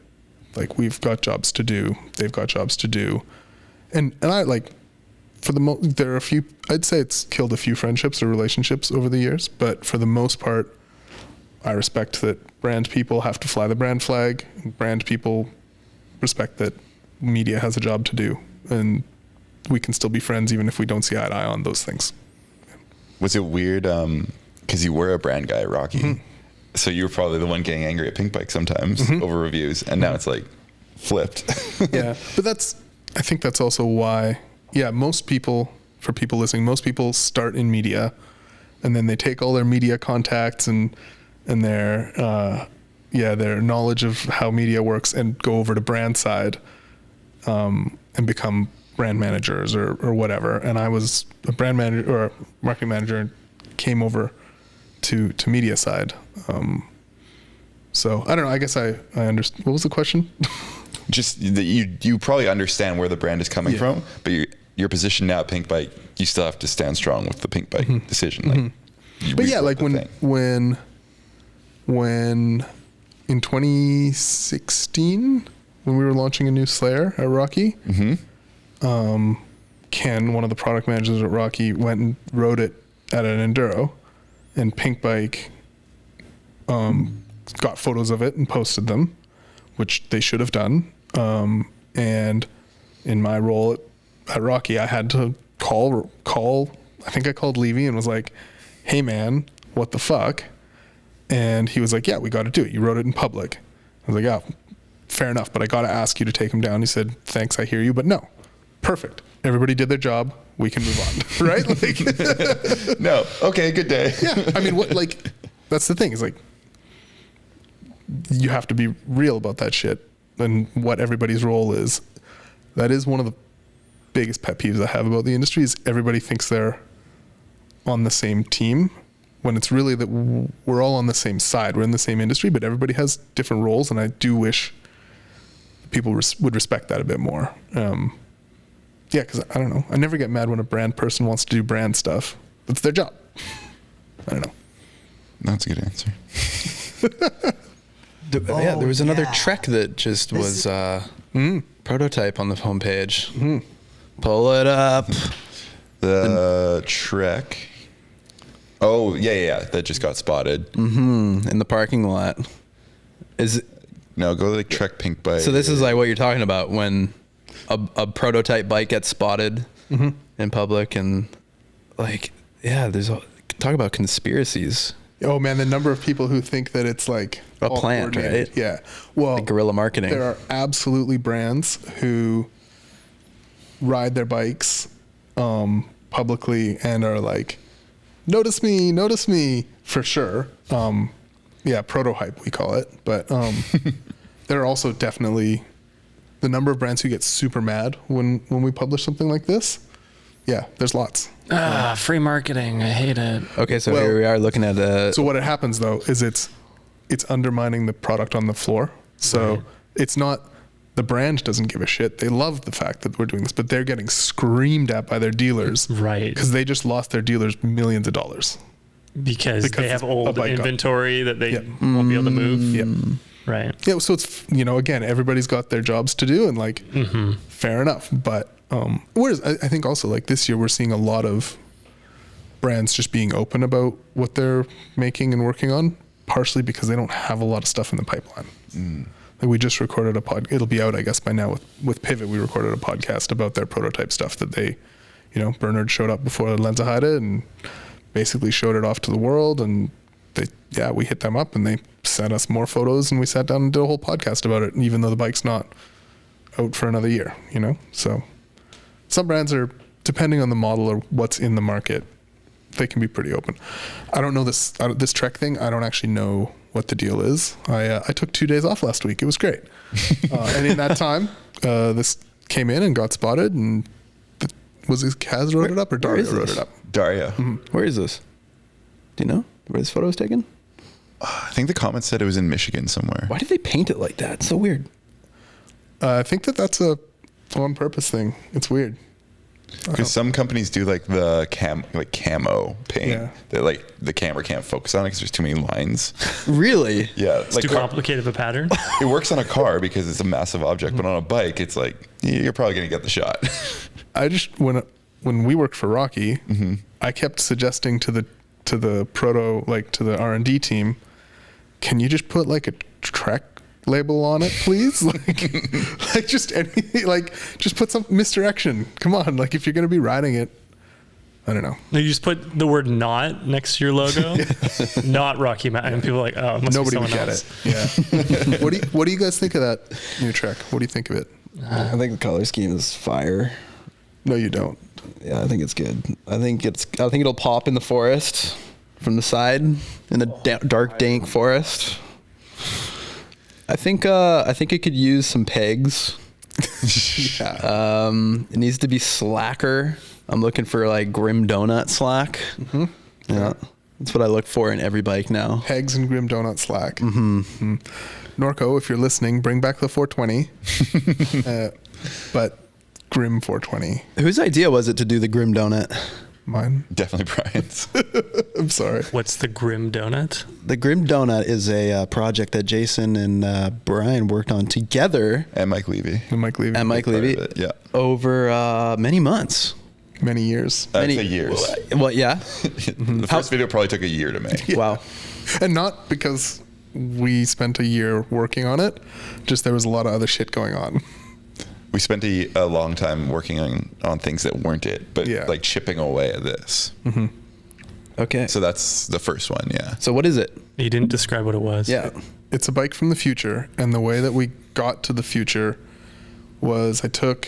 like, we've got jobs to do, they've got jobs to do. And I like, for the there are a few, I'd say it's killed a few friendships or relationships over the years, but for the most part, I respect that brand people have to fly the brand flag. Brand people respect that media has a job to do, and we can still be friends even if we don't see eye to eye on those things. Was it weird? Because you were a brand guy, Rocky. Mm-hmm. So you were probably the one getting angry at Pinkbike sometimes over reviews, and now it's like flipped. Yeah, but I think that's also why, most people, for people listening, most people start in media, and then they take all their media contacts and their knowledge of how media works and go over to brand side, and become brand managers or whatever. And I was a brand manager or a marketing manager and came over to media side. So I don't know, I guess I understand. What was the question? Just that you probably understand where the brand is coming from, but your position now at Pinkbike, you still have to stand strong with the Pinkbike decision. Like, but yeah, like when in 2016, when we were launching a new Slayer at Rocky, Ken, one of the product managers at Rocky, went and rode it at an enduro, and Pinkbike got photos of it and posted them, which they should have done. And in my role at Rocky, I had to call. I think I called Levy and was like, "Hey man, what the fuck?" And he was like, "Yeah, we got to do it. You wrote it in public." I was like, "Yeah, fair enough, but I got to ask you to take him down." He said, "Thanks, I hear you, but no." Perfect. Everybody did their job. We can move on, right? Like, no. Okay, good day. Yeah. I mean, that's the thing, is like, you have to be real about that shit and what everybody's role is. That is one of the biggest pet peeves I have about the industry, is everybody thinks they're on the same team, when it's really that we're all on the same side. We're in the same industry, but everybody has different roles, and I do wish people would respect that a bit more. Yeah, because I don't know. I never get mad when a brand person wants to do brand stuff. It's their job. I don't know. That's a good answer. There was another Trek that just was prototype on the homepage. Pull it up. The Trek. Oh, yeah. That just got spotted. In the parking lot. No, go to the Trek Pinkbike. So this is like what you're talking about, when a prototype bike gets spotted in public, and like, talk about conspiracies. Oh man, the number of people who think that it's like a plant, right? Yeah. Well, like guerrilla marketing. There are absolutely brands who ride their bikes publicly and are like, notice me, for sure. Prototype, we call it. But there are also definitely the number of brands who get super mad when we publish something like this. Yeah, there's lots. Free marketing. I hate it. Okay, so here we are looking at So what happens though is it's undermining the product on the floor. So it's not, the brand doesn't give a shit. They love the fact that we're doing this, but they're getting screamed at by their dealers. Right. Because they just lost their dealers millions of dollars. Because they have old inventory that they won't be able to move. Yep. Right. Yeah. So it's, again, everybody's got their jobs to do, and like, fair enough. But whereas I think also, like, this year we're seeing a lot of brands just being open about what they're making and working on, partially because they don't have a lot of stuff in the pipeline. Like we just recorded it'll be out, I guess, by now with Pivot. We recorded a podcast about their prototype stuff that they, Bernard showed up before Lenza had it and basically showed it off to the world. And we hit them up and they sent us more photos and we sat down and did a whole podcast about it. And even though the bike's not out for another year, so some brands are, depending on the model or what's in the market, they can be pretty open. I don't know this Trek thing. I don't actually know what the deal is. I took 2 days off last week. It was great. And in that time, this came in and got spotted, and was it Kaz wrote it up or Daria wrote it up? Daria. Where is this? Do you know where this photo was taken? I think the comment said it was in Michigan somewhere. Why did they paint it like that? It's so weird. I think that's a on purpose thing. It's weird. Because some companies do like the camo paint that like the camera can't focus on it because there's too many lines. Really? Yeah. It's too complicated of a pattern. It works on a car because it's a massive object, but on a bike, it's like, you're probably going to get the shot. I just, when we worked for Rocky, I kept suggesting to the proto, like to the R&D team, can you just put like a Trek label on it, please? like just anything, like just put some misdirection. Come on, like if you're gonna be riding it, I don't know. You just put the word "not" next to your logo, not Rocky Mountain, and people are like, oh, it must Nobody be would someone get else. it. Yeah. What do you guys think of that new Trek? What do you think of it? I think the color scheme is fire. No, you don't. Yeah, I think it's good. I think it'll pop in the forest from the side, in the dark, dank forest. I think it could use some pegs. Yeah. It needs to be slacker. I'm looking for like Grim Donut slack. Yeah, that's what I look for in every bike now. Pegs and Grim Donut slack. Norco, if you're listening, bring back the 420. But Grim 420. Whose idea was it to do the Grim Donut? Mine. Definitely Brian's. I'm sorry. What's the Grim Donut? The Grim Donut is a project that Jason and Brian worked on together. And Mike Levy. And Mike Levy. Yeah. Over many months. Many years. I'd say years. Well, yeah. The first video probably took a year to make. Yeah. Wow. And not because we spent a year working on it, just there was a lot of other shit going on. We spent a long time working on things that weren't it, but like chipping away at this. Okay. So that's the first one, yeah. So what is it? You didn't describe what it was. Yeah. It's a bike from the future, and the way that we got to the future was I took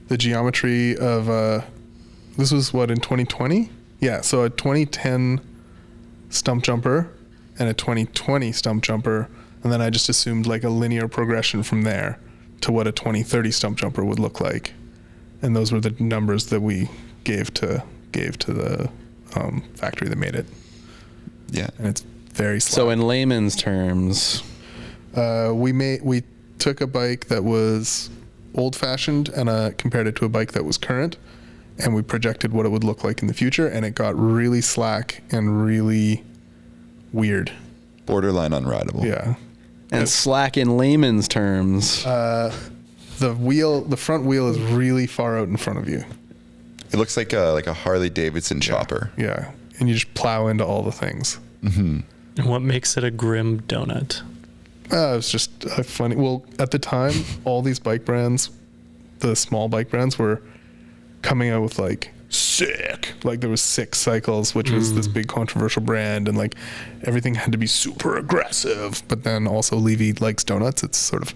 the geometry of this was what, in 2020? Yeah, so a 2010 stump jumper and a 2020 stump jumper, and then I just assumed like a linear progression from there to what a 2030 stump jumper would look like, and those were the numbers that we gave to the factory that made it. Yeah, and it's very slack. So in layman's terms, we took a bike that was old-fashioned and compared it to a bike that was current, and we projected what it would look like in the future, and it got really slack and really weird. Borderline unrideable. Yeah. and slack in layman's terms. The front wheel is really far out in front of you. It looks like a Harley Davidson chopper. Yeah, and you just plow into all the things. And what makes it a Grim Donut? It was just funny. Well, at the time, all these bike brands, the small bike brands, were coming out with like sick. Like there was 6 Cycles, which was this big controversial brand, and like everything had to be super aggressive. But then also Levy likes donuts. It's sort of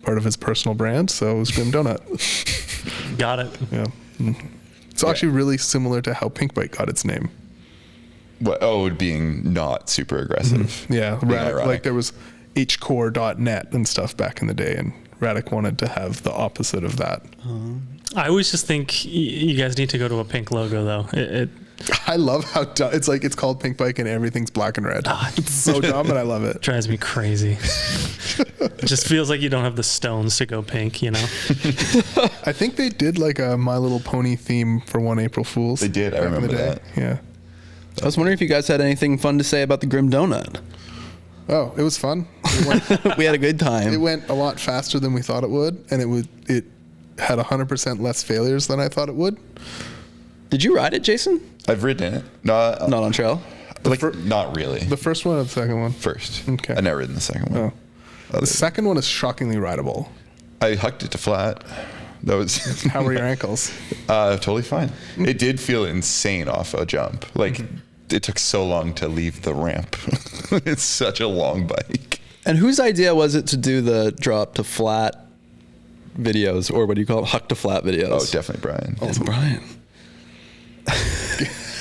part of his personal brand, so it was Grim Donut. Got it. Yeah. It's actually really similar to how Pinkbike got its name. What? Oh, being not super aggressive. Yeah, Being Radic, ironic. like there was hcore.net and stuff back in the day, and Radic wanted to have the opposite of that. I always just think you guys need to go to a pink logo, though. I love how dumb, it's called Pinkbike and everything's black and red. It's so dumb, and I love it. Drives me crazy. It just feels like you don't have the stones to go pink, you know? I think they did like a My Little Pony theme for one April Fool's. They did, I back in the remember day. that. Yeah. I was wondering if you guys had anything fun to say about the Grim Donut. Oh, it was fun. It We had a good time. went a lot faster than we thought it would, and it had 100% less failures than I thought it would. Did you ride it, Jason? I've ridden it. No, Not on trail. like not really. The first one or the second one? First. Okay. I never ridden the second one. Oh. The second one is shockingly rideable. I hucked it to flat. That was How were your ankles? totally fine. It did feel insane off a jump. Like it took so long to leave the ramp. It's such a long bike. And whose idea was it to do the drop to flat videos, or what do you call it, huck to flat videos? Oh, definitely Brian. It's Brian.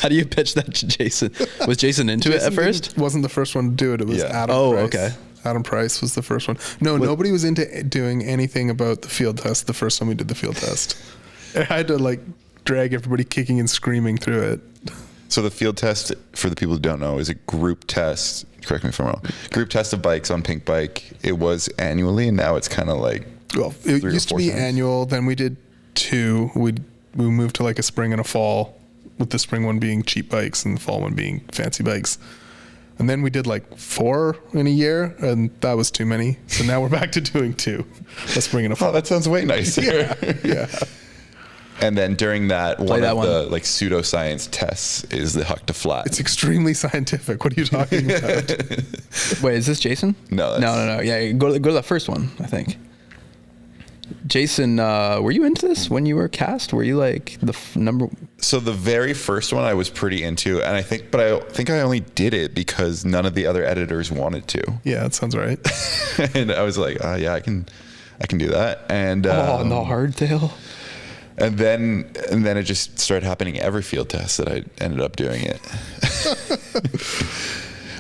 How do you pitch that to Jason? Was Jason into it at first? Wasn't the first one to do it. It was Yeah. Adam Oh, Price. okay. Adam Price was the first one. No, nobody was into doing anything about the field test the first time we did the field test. I had to like drag everybody kicking and screaming through it. So the field test, for the people who don't know, is a group test. Correct me if I'm wrong. Group test of bikes on Pinkbike. It was annually, and now it's kind of like Well, it 3 or used to 4 be times. annual. Then we did 2. We moved to like a spring and a fall, with the spring one being cheap bikes and the fall one being fancy bikes. And then we did like 4 in a year, and that was too many. So now we're back to doing 2, a spring and a fall. Oh, that sounds way nicer. Yeah. And then during that, one that of one. the like pseudoscience tests is the huck to flat. It's extremely scientific. What are you talking about? Wait, is this Jason? No, no. Yeah, go to the first one, I think. Jason, were you into this when you were cast? Were you like the number? So the very first one I was pretty into, and I think I only did it because none of the other editors wanted to. Yeah, that sounds right. And I was like, yeah, I can do that. And the hardtail. and then it just started happening every field test that I ended up doing it.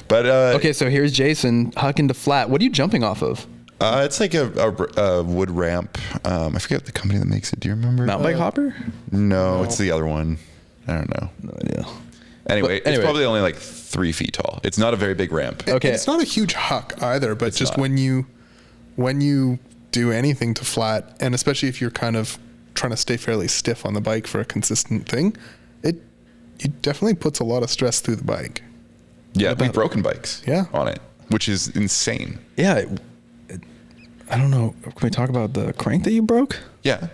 But Okay, so here's Jason hucking to flat. What are you jumping off of? it's like a wood ramp. I forget the company that makes it. Do you remember? Mountain bike hopper? No, it's the other one. I don't know. No idea. Anyway, But anyway. it's probably only like 3 feet tall. It's not a very big ramp. Okay. It's not a huge huck either, but It's just not. when you do anything to flat, and especially if you're kind of trying to stay fairly stiff on the bike for a consistent thing, it definitely puts a lot of stress through the bike. Yeah, we've broken bikes Yeah. on it, which is insane. Yeah. I don't know. Can we talk about the crank that you broke? Yeah.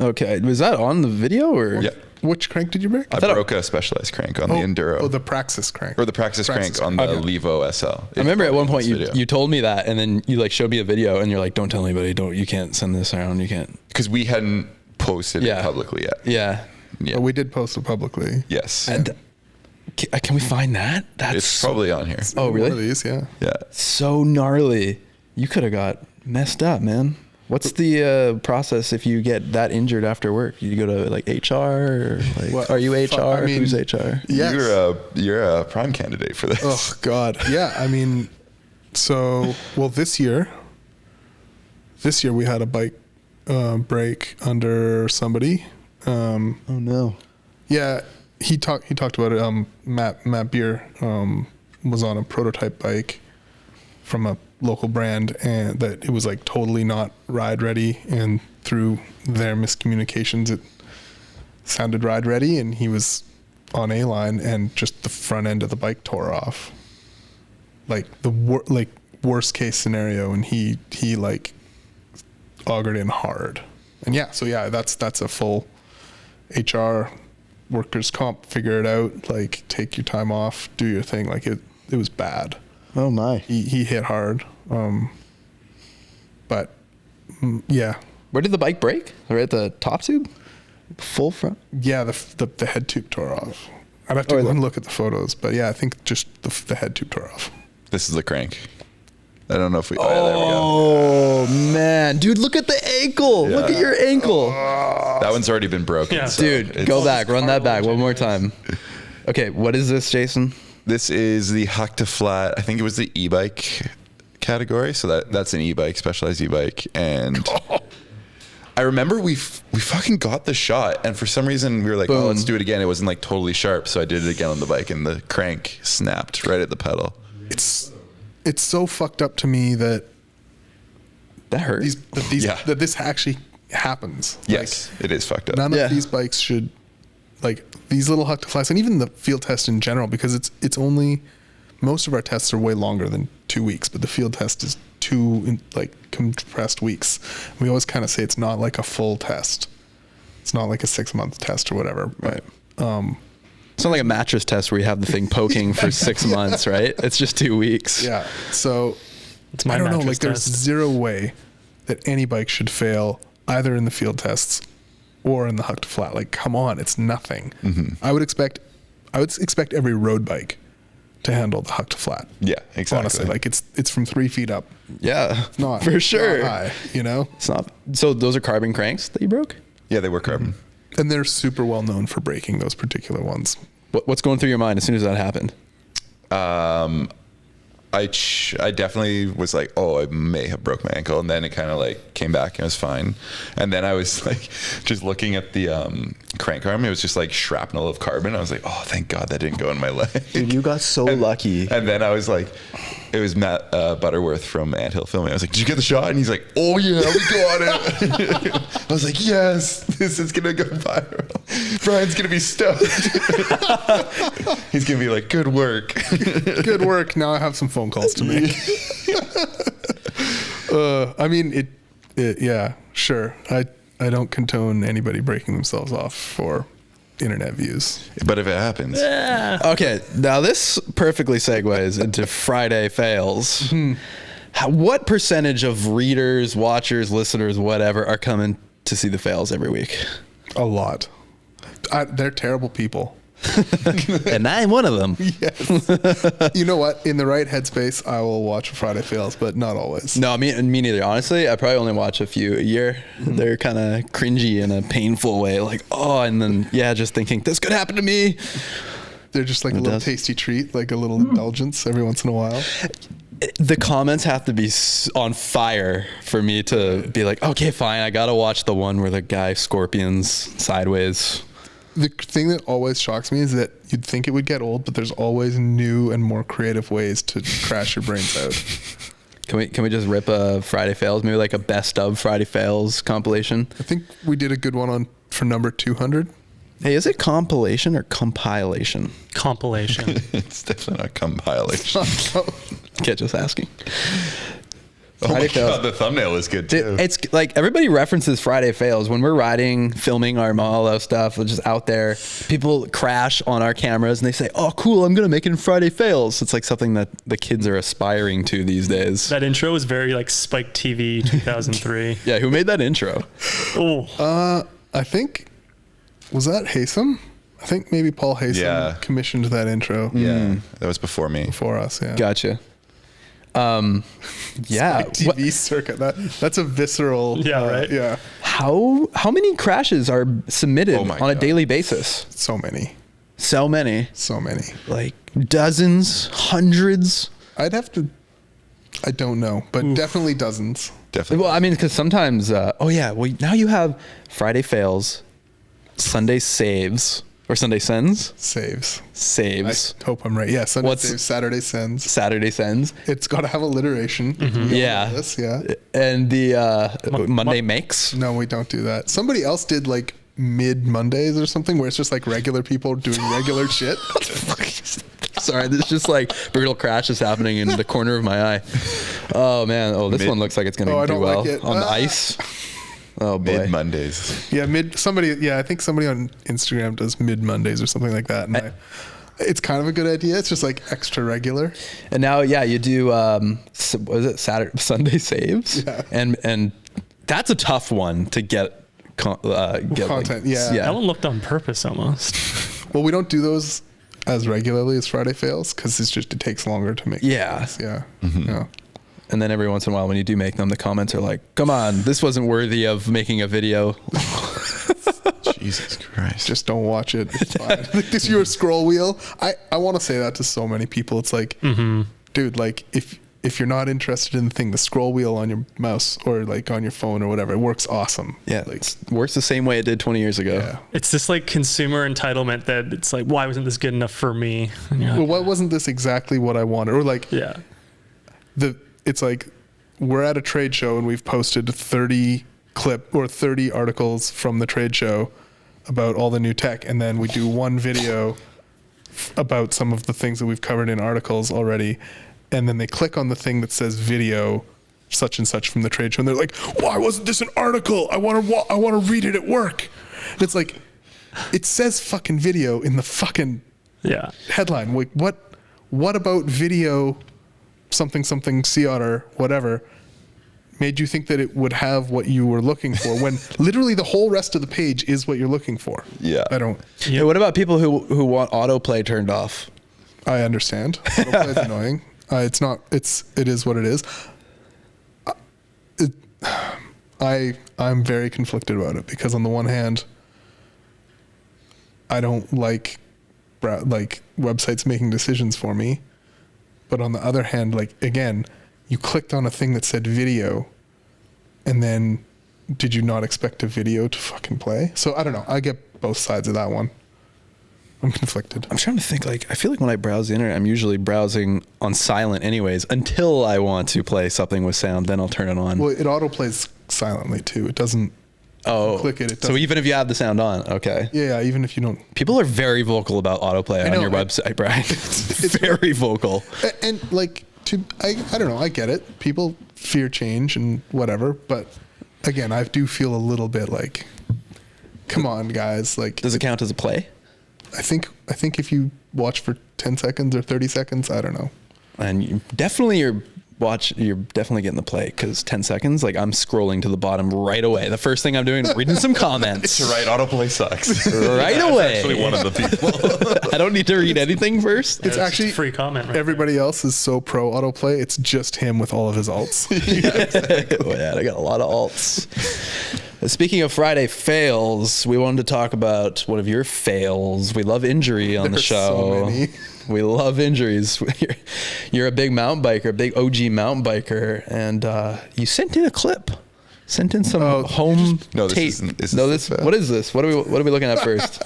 Okay. Was that on the video or? Yeah. Which crank did you break? I broke a Specialized crank on the Enduro. Oh, the Praxis crank. or the Praxis crank on the Okay. Levo SL. I remember at one point you told me that, and then you like showed me a video, and you're like, "Don't tell anybody. You can't send this around. You can't." because we hadn't posted Yeah. it publicly yet. Yeah. Yeah. But we did post it publicly. Yes. And can we find that? That's It's probably on here. Oh, One really? of these, yeah. Yeah. so gnarly. You could have got messed up, man. What's the process if you get that injured after work? You go to like HR, or like, What? are you HR? I mean- Who's HR? Yes. You're a prime candidate for this. Oh God, yeah. I mean, this year we had a bike break under somebody. Oh no. Yeah, he talked about it. Matt Beer was on a prototype bike from a local brand, and that it was like totally not ride ready, and through their miscommunications it sounded ride ready, and he was on A line, and just the front end of the bike tore off, like the worst case scenario, and he like augured in hard. And that's a full HR workers comp, figure it out, like take your time off, do your thing. Like it was bad. Oh my. He hit hard. But yeah. Where did the bike break? Right at the top tube? Full front? Yeah, the head tube tore off. I'd have to go and look at the photos, but yeah, I think just the head tube tore off. This is the crank. I don't know if we. Oh, there we go. Oh man, dude, look at the ankle. Yeah. Look at your ankle. That one's already been broken. Yeah. so Dude, it's- go back, run that back one more time. Okay, what is this, Jason? This is the Huck to Flat. I think it was the e-bike category. So that's an e-bike, Specialized e-bike. And I remember we fucking got the shot. And for some reason we were like, Boom. oh, let's do it again. It wasn't like totally sharp. So I did it again on the bike, and the crank snapped right at the pedal. It's so fucked up to me that That hurt. that this actually happens. Yes, it is fucked up. None Yeah. of these bikes should, like these little Huck to Flats, and even the field test in general, because it's only, most of our tests are way longer than 2 weeks, but the field test is 2 compressed weeks. We always kind of say it's not like a full test. It's not like a 6-month test or whatever. Right. It's not like a mattress test where you have the thing poking for 6 months, right? It's just 2 weeks. Yeah. So It's my I don't know. mattress Like, there's test. zero way that any bike should fail either in the field tests or in the Huck to flat. Like, come on, it's nothing. I would expect every road bike to handle the Huck to flat. Yeah, exactly. Honestly, like it's from 3 feet up. Yeah, It's not for sure. not high, you know. It's not. So those are carbon cranks that you broke? Yeah, they were carbon. And they're super well known for breaking those particular ones. What's going through your mind as soon as that happened? I definitely was like, oh, I may have broke my ankle, and then it kind of like came back and it was fine. And then I was like, just looking at the crank arm, it was just like shrapnel of carbon. I was like, oh, thank God that didn't go in my leg. Dude, you got so lucky. And then I was like, it was Matt Butterworth from Anthill Filming. I was like, did you get the shot? And he's like, oh yeah, we got it. I was like, yes, this is gonna go viral. Brian's gonna be stoked. He's gonna be like, good work. Good work. Now I have some phone calls to make. I mean, yeah, sure. I don't condone anybody breaking themselves off for internet views. But if it happens, Okay, now this perfectly segues into Friday fails. What percentage of readers, watchers, listeners, whatever, are coming to see the fails every week? A lot. They're terrible people. And I'm one of them. Yes. You know what? In the right headspace, I will watch Friday Fails, but not always. No, me neither. Honestly, I probably only watch a few a year. They're kind of cringy in a painful way. Like, oh, and then, yeah, just thinking, this could happen to me. They're just like a little tasty treat, like a little indulgence every once in a while. The comments have to be on fire for me to be like, okay, fine. I got to watch the one where the guy scorpions sideways. The thing that always shocks me is that you'd think it would get old, but there's always new and more creative ways to crash your brains out. Can we just rip a Friday Fails? Maybe like a best of Friday Fails compilation? I think we did a good one for number 200. Hey, is it compilation or compilation? Compilation. it's definitely not compilation. Okay, just asking. Oh my Friday Fails. God, the thumbnail is good too. It's like everybody references Friday Fails when we're riding, filming our Mahalo stuff, we're just out there. People crash on our cameras and they say, "Oh, cool! I'm gonna make it in Friday Fails." It's like something that the kids are aspiring to these days. That intro was very like Spike TV 2003. Yeah, who made that intro? Oh, I think, was that Haysom? I think maybe Paul Haysom commissioned that intro. Yeah, that was before me. For us, yeah. Gotcha. Yeah. TV circuit. That's a visceral. Yeah, right? Yeah. How many crashes are submitted on a daily basis? So many. So many. So many. Like dozens, hundreds. I don't know, but definitely dozens. Definitely. Well, I mean, because sometimes, now you have Friday Fails, Sunday Saves, or Sunday Sends. Saves. I hope I'm right. Yeah, Sunday saves, Saturday sends. Saturday Sends. It's got to have alliteration. Yeah. Yeah. And the Monday Makes. No, we don't do that. Somebody else did like mid Mondays or something where it's just like regular people doing regular shit. Sorry, there's just like brutal crashes happening in the corner of my eye. Oh man. Oh, this one looks like it's going to do well like it. on the ice. Oh boy. Mid Mondays. Yeah, I think somebody on Instagram does mid Mondays or something like that. And it's kind of a good idea. It's just like extra regular. And now, yeah, you do, what is it? Sunday Saves? Yeah. And that's a tough one to get content. Like, yeah. that one looked on purpose almost. Well, we don't do those as regularly as Friday Fails because it takes longer to make. Yeah. Yeah. Mm-hmm. And then every once in a while when you do make them, the comments are like, come on, this wasn't worthy of making a video. Jesus Christ. Just don't watch it. It's fine. Like this, your scroll wheel. I want to say that to so many people. It's like, dude, like if you're not interested in the thing, the scroll wheel on your mouse or like on your phone or whatever, it works awesome. Yeah. Like, It works the same way it did 20 years ago. yeah. It's this like consumer entitlement that it's like, why wasn't this good enough for me? And you're like, Well, why wasn't this exactly what I wanted? Or like, yeah. It's like we're at a trade show and we've posted 30 articles from the trade show about all the new tech, and then we do one video about some of the things that we've covered in articles already, and then they click on the thing that says video such and such from the trade show, and they're like, why wasn't this an article? I want to read it at work. And it's like, it says fucking video in the fucking Yeah. headline. Like, what about video something sea otter whatever made you think that it would have what you were looking for when literally the whole rest of the page is what you're looking for? Yeah. I don't. Yeah, what about people who want autoplay turned off? I understand. Autoplay is annoying. It's not. It is what it is. I'm very conflicted about it because on the one hand, I don't like websites making decisions for me, but on the other hand, like again, you clicked on a thing that said video, and then did you not expect a video to fucking play? So I don't know. I get both sides of that one. I'm conflicted. I'm trying to think. Like, I feel like when I browse the internet, I'm usually browsing on silent anyways until I want to play something with sound. Then I'll turn it on. Well, it autoplays silently too. It doesn't. Click it. It so doesn't. even if you have the sound on, okay. Yeah, even if you don't. People are very vocal about autoplay on know, your website, Brian. It's very vocal. And like, I don't know. I get it. People fear change and whatever, but again, I do feel a little bit like, come on, guys. Like, Does it count as a play? I think if you watch for 10 seconds or 30 seconds, I don't know. And you're definitely getting the play because 10 seconds, like I'm scrolling to the bottom right away. The first thing I'm doing is reading some comments. You're right. Autoplay sucks. Right away. Actually, one of the people. I don't need to read anything first. It's a actually free comment. Right everybody else is so pro autoplay. It's just him with all of his alts. Oh, yeah, I got a lot of alts. Speaking of Friday fails, we wanted to talk about one of your fails. We love injury on the There's show. so many. We love injuries. You're a big mountain biker, a big OG mountain biker, and you sent in a clip. Sent in some home No, this tape. isn't- is No, this this. the- What is this? What are we looking at first?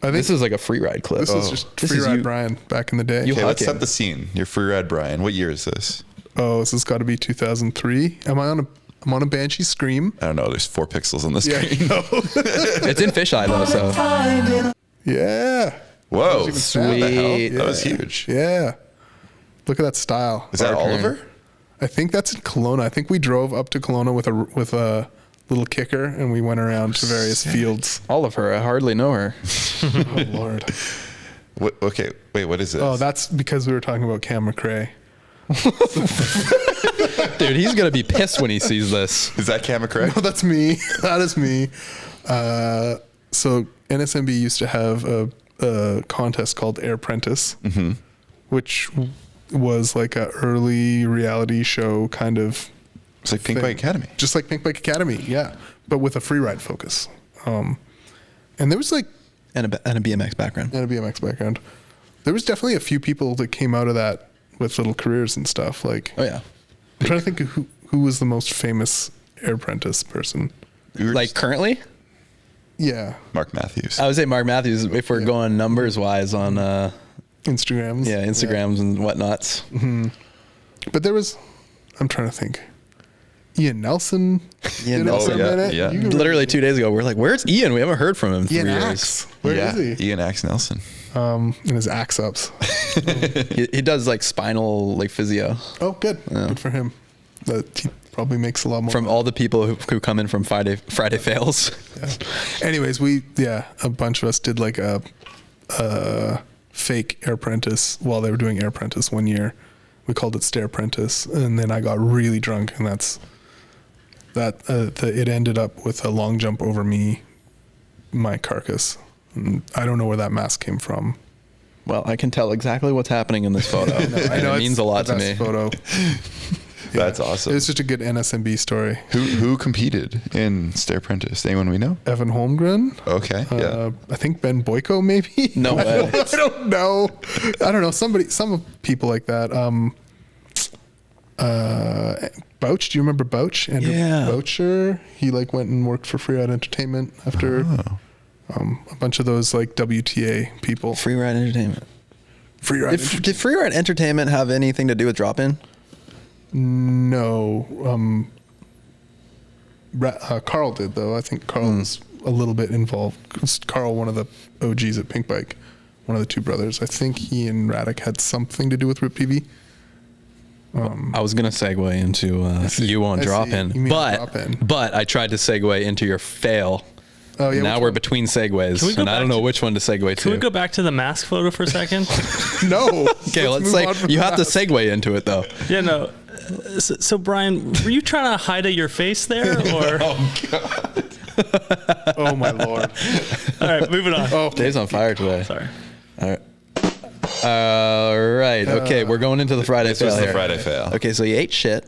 I think This is like a free ride clip. this is just This Free is Ride you- Brian back in the day. You- Okay, let's Huck set him. the scene. Your free ride, Brian. What year is this? This has got to be 2003. I'm on a Banshee Scream. I don't know. There's 4 pixels on the Yeah. screen. It's in fisheye though, so Yeah. Whoa. Even sound. What the hell? Sweet. That was huge. Yeah. Look at that style. Is that Our turn. Oliver? I think that's in Kelowna. I think we drove up to Kelowna with a little kicker and we went around to various fields. Oliver, I hardly know her. Oh Lord. Okay, wait. What is this? Oh, that's because we were talking about Cam McRae. Dude, he's gonna be pissed when he sees this. is that Cam McRae? Oh, that's me. That is me. So NSMB used to have a contest called Air Apprentice, which was like a early reality show kind of, It's like Pink thing. Bike Academy. just like Pinkbike Academy, yeah, but with a free ride focus. And there was like And a BMX background. and a BMX background. There was definitely a few people that came out of that with little careers and stuff. Like, Oh yeah. I'm trying to think of who was the most famous Air Apprentice person. We were Like just- currently? Yeah, Mark Matthews. I would say Mark Matthews if we're going numbers wise on Instagrams. Instagrams and whatnots. But there was, I'm trying to think. Ian Nelson. Ian did it Nelson. for a Oh, yeah, minute. yeah. You can Literally 2 days ago, we were like, "Where's Ian? We haven't heard from him in 3 Ian years." Axe. Where is he? Ian Axe Nelson. And his axe ups. He does like spinal like physio. Oh, good. Good for him. He probably makes a lot more. From all the people who come in from Friday fails. Yeah. Anyways, a bunch of us did like a fake Air Apprentice while they were doing Air Apprentice one year. We called it Stair Apprentice, and then I got really drunk, and it ended up with a long jump over my carcass. And I don't know where that mask came from. Well, I can tell exactly what's happening in this photo. I know it it's means a lot the to best me. Photo. That's It awesome. was just a good NSMB story. Who competed in Stair Apprentice? Anyone we know? Evan Holmgren. Okay. Yeah. I think Ben Boyko, maybe. No I way. don't know. I don't know. Some people like that. Bouch. Do you remember Bouch? Andrew Yeah. Boucher. He like went and worked for Free Ride Entertainment after a bunch of those like WTA people. Free Ride Entertainment. Free Ride. Did Free Ride Entertainment have anything to do with drop in? No. Carl did though. I think Carl was a little bit involved. 'Cause Carl, one of the OGs at Pinkbike, one of the two brothers. I think he and Radek had something to do with Rip PV. I was gonna segue into you on I drop see. in, You mean drop in. but I tried to segue into your fail Oh yeah. Now which we're one? between segues, Can we go and I back don't know to- which one to segue to. Can we go back to the mask photo for a second? No. Okay, let's move say on from you have to that. segue into it though. Yeah, no. So Brian, were you trying to hide your face there, or? Oh my lord. All right, moving on. Oh, Dave's on fire today. Sorry. All right. Okay, we're going into the Friday This fail was the here. Friday fail. Okay, so you ate shit.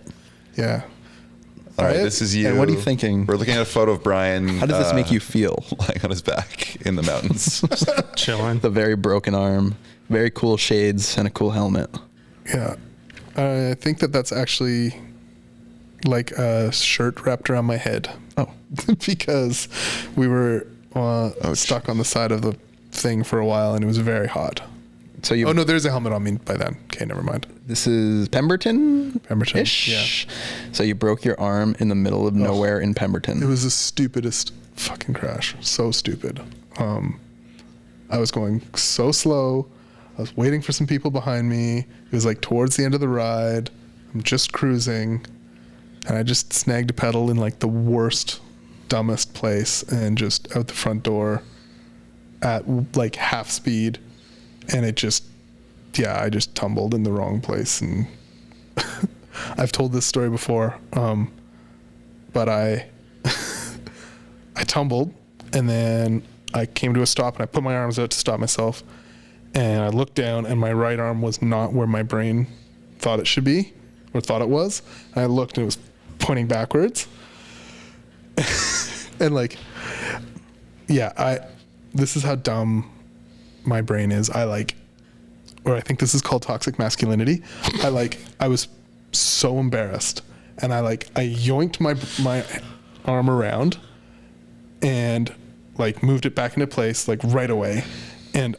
yeah. All right, Right? this is you. And what are you thinking? We're looking at a photo of Brian. How does this make you feel? lying on his back in the mountains? Chilling. The very broken arm, very cool shades, and a cool helmet. Yeah. I think that's actually like a shirt wrapped around my head. Oh, Because we were stuck on the side of the thing for a while and it was very hot. so you. Oh no, there's a helmet on me by then. Okay, never mind. This is Pemberton. Pemberton, Ish. yeah. So you broke your arm in the middle of nowhere in Pemberton. It was the stupidest fucking crash. So stupid. I was going so slow. I was waiting for some people behind me. It was like towards the end of the ride. I'm just cruising. And I just snagged a pedal in like the worst, dumbest place and just out the front door at like half speed. And it just, yeah, I just tumbled in the wrong place. And I've told this story before, but I tumbled and then I came to a stop and I put my arms out to stop myself. And I looked down and my right arm was not where my brain thought it should be or thought it was. And I looked and it was pointing backwards. And like, yeah, this is how dumb my brain is. I think this is called toxic masculinity. I was so embarrassed and I yoinked my arm around and like moved it back into place like right away. And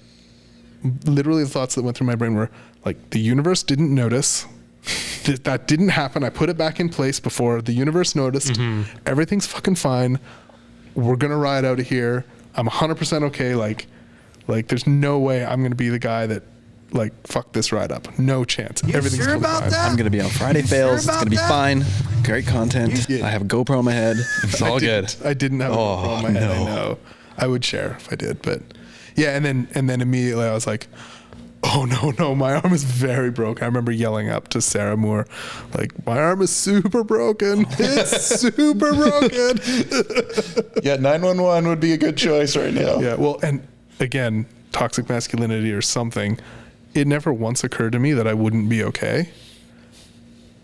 literally the thoughts that went through my brain were like, the universe didn't notice. That didn't happen. I put it back in place before the universe noticed. Everything's fucking fine. We're going to ride out of here. I'm 100% okay. Like there's no way I'm going to be the guy that like fuck this ride up. No chance. Everything's sure totally about fine. that? I'm gonna be on Friday fails. It's gonna be fine. Great content. Yeah. I have a GoPro on my head. It's all good. I didn't have a Oh, GoPro on my head. I no. know. I would share if I did, but yeah. And then immediately I was like, oh no, my arm is very broken. I remember yelling up to Sarah Moore, like, my arm is super broken. It's super broken. Yeah, 911 would be a good choice right now. Yeah. Well, and again, toxic masculinity or something. It never once occurred to me that I wouldn't be okay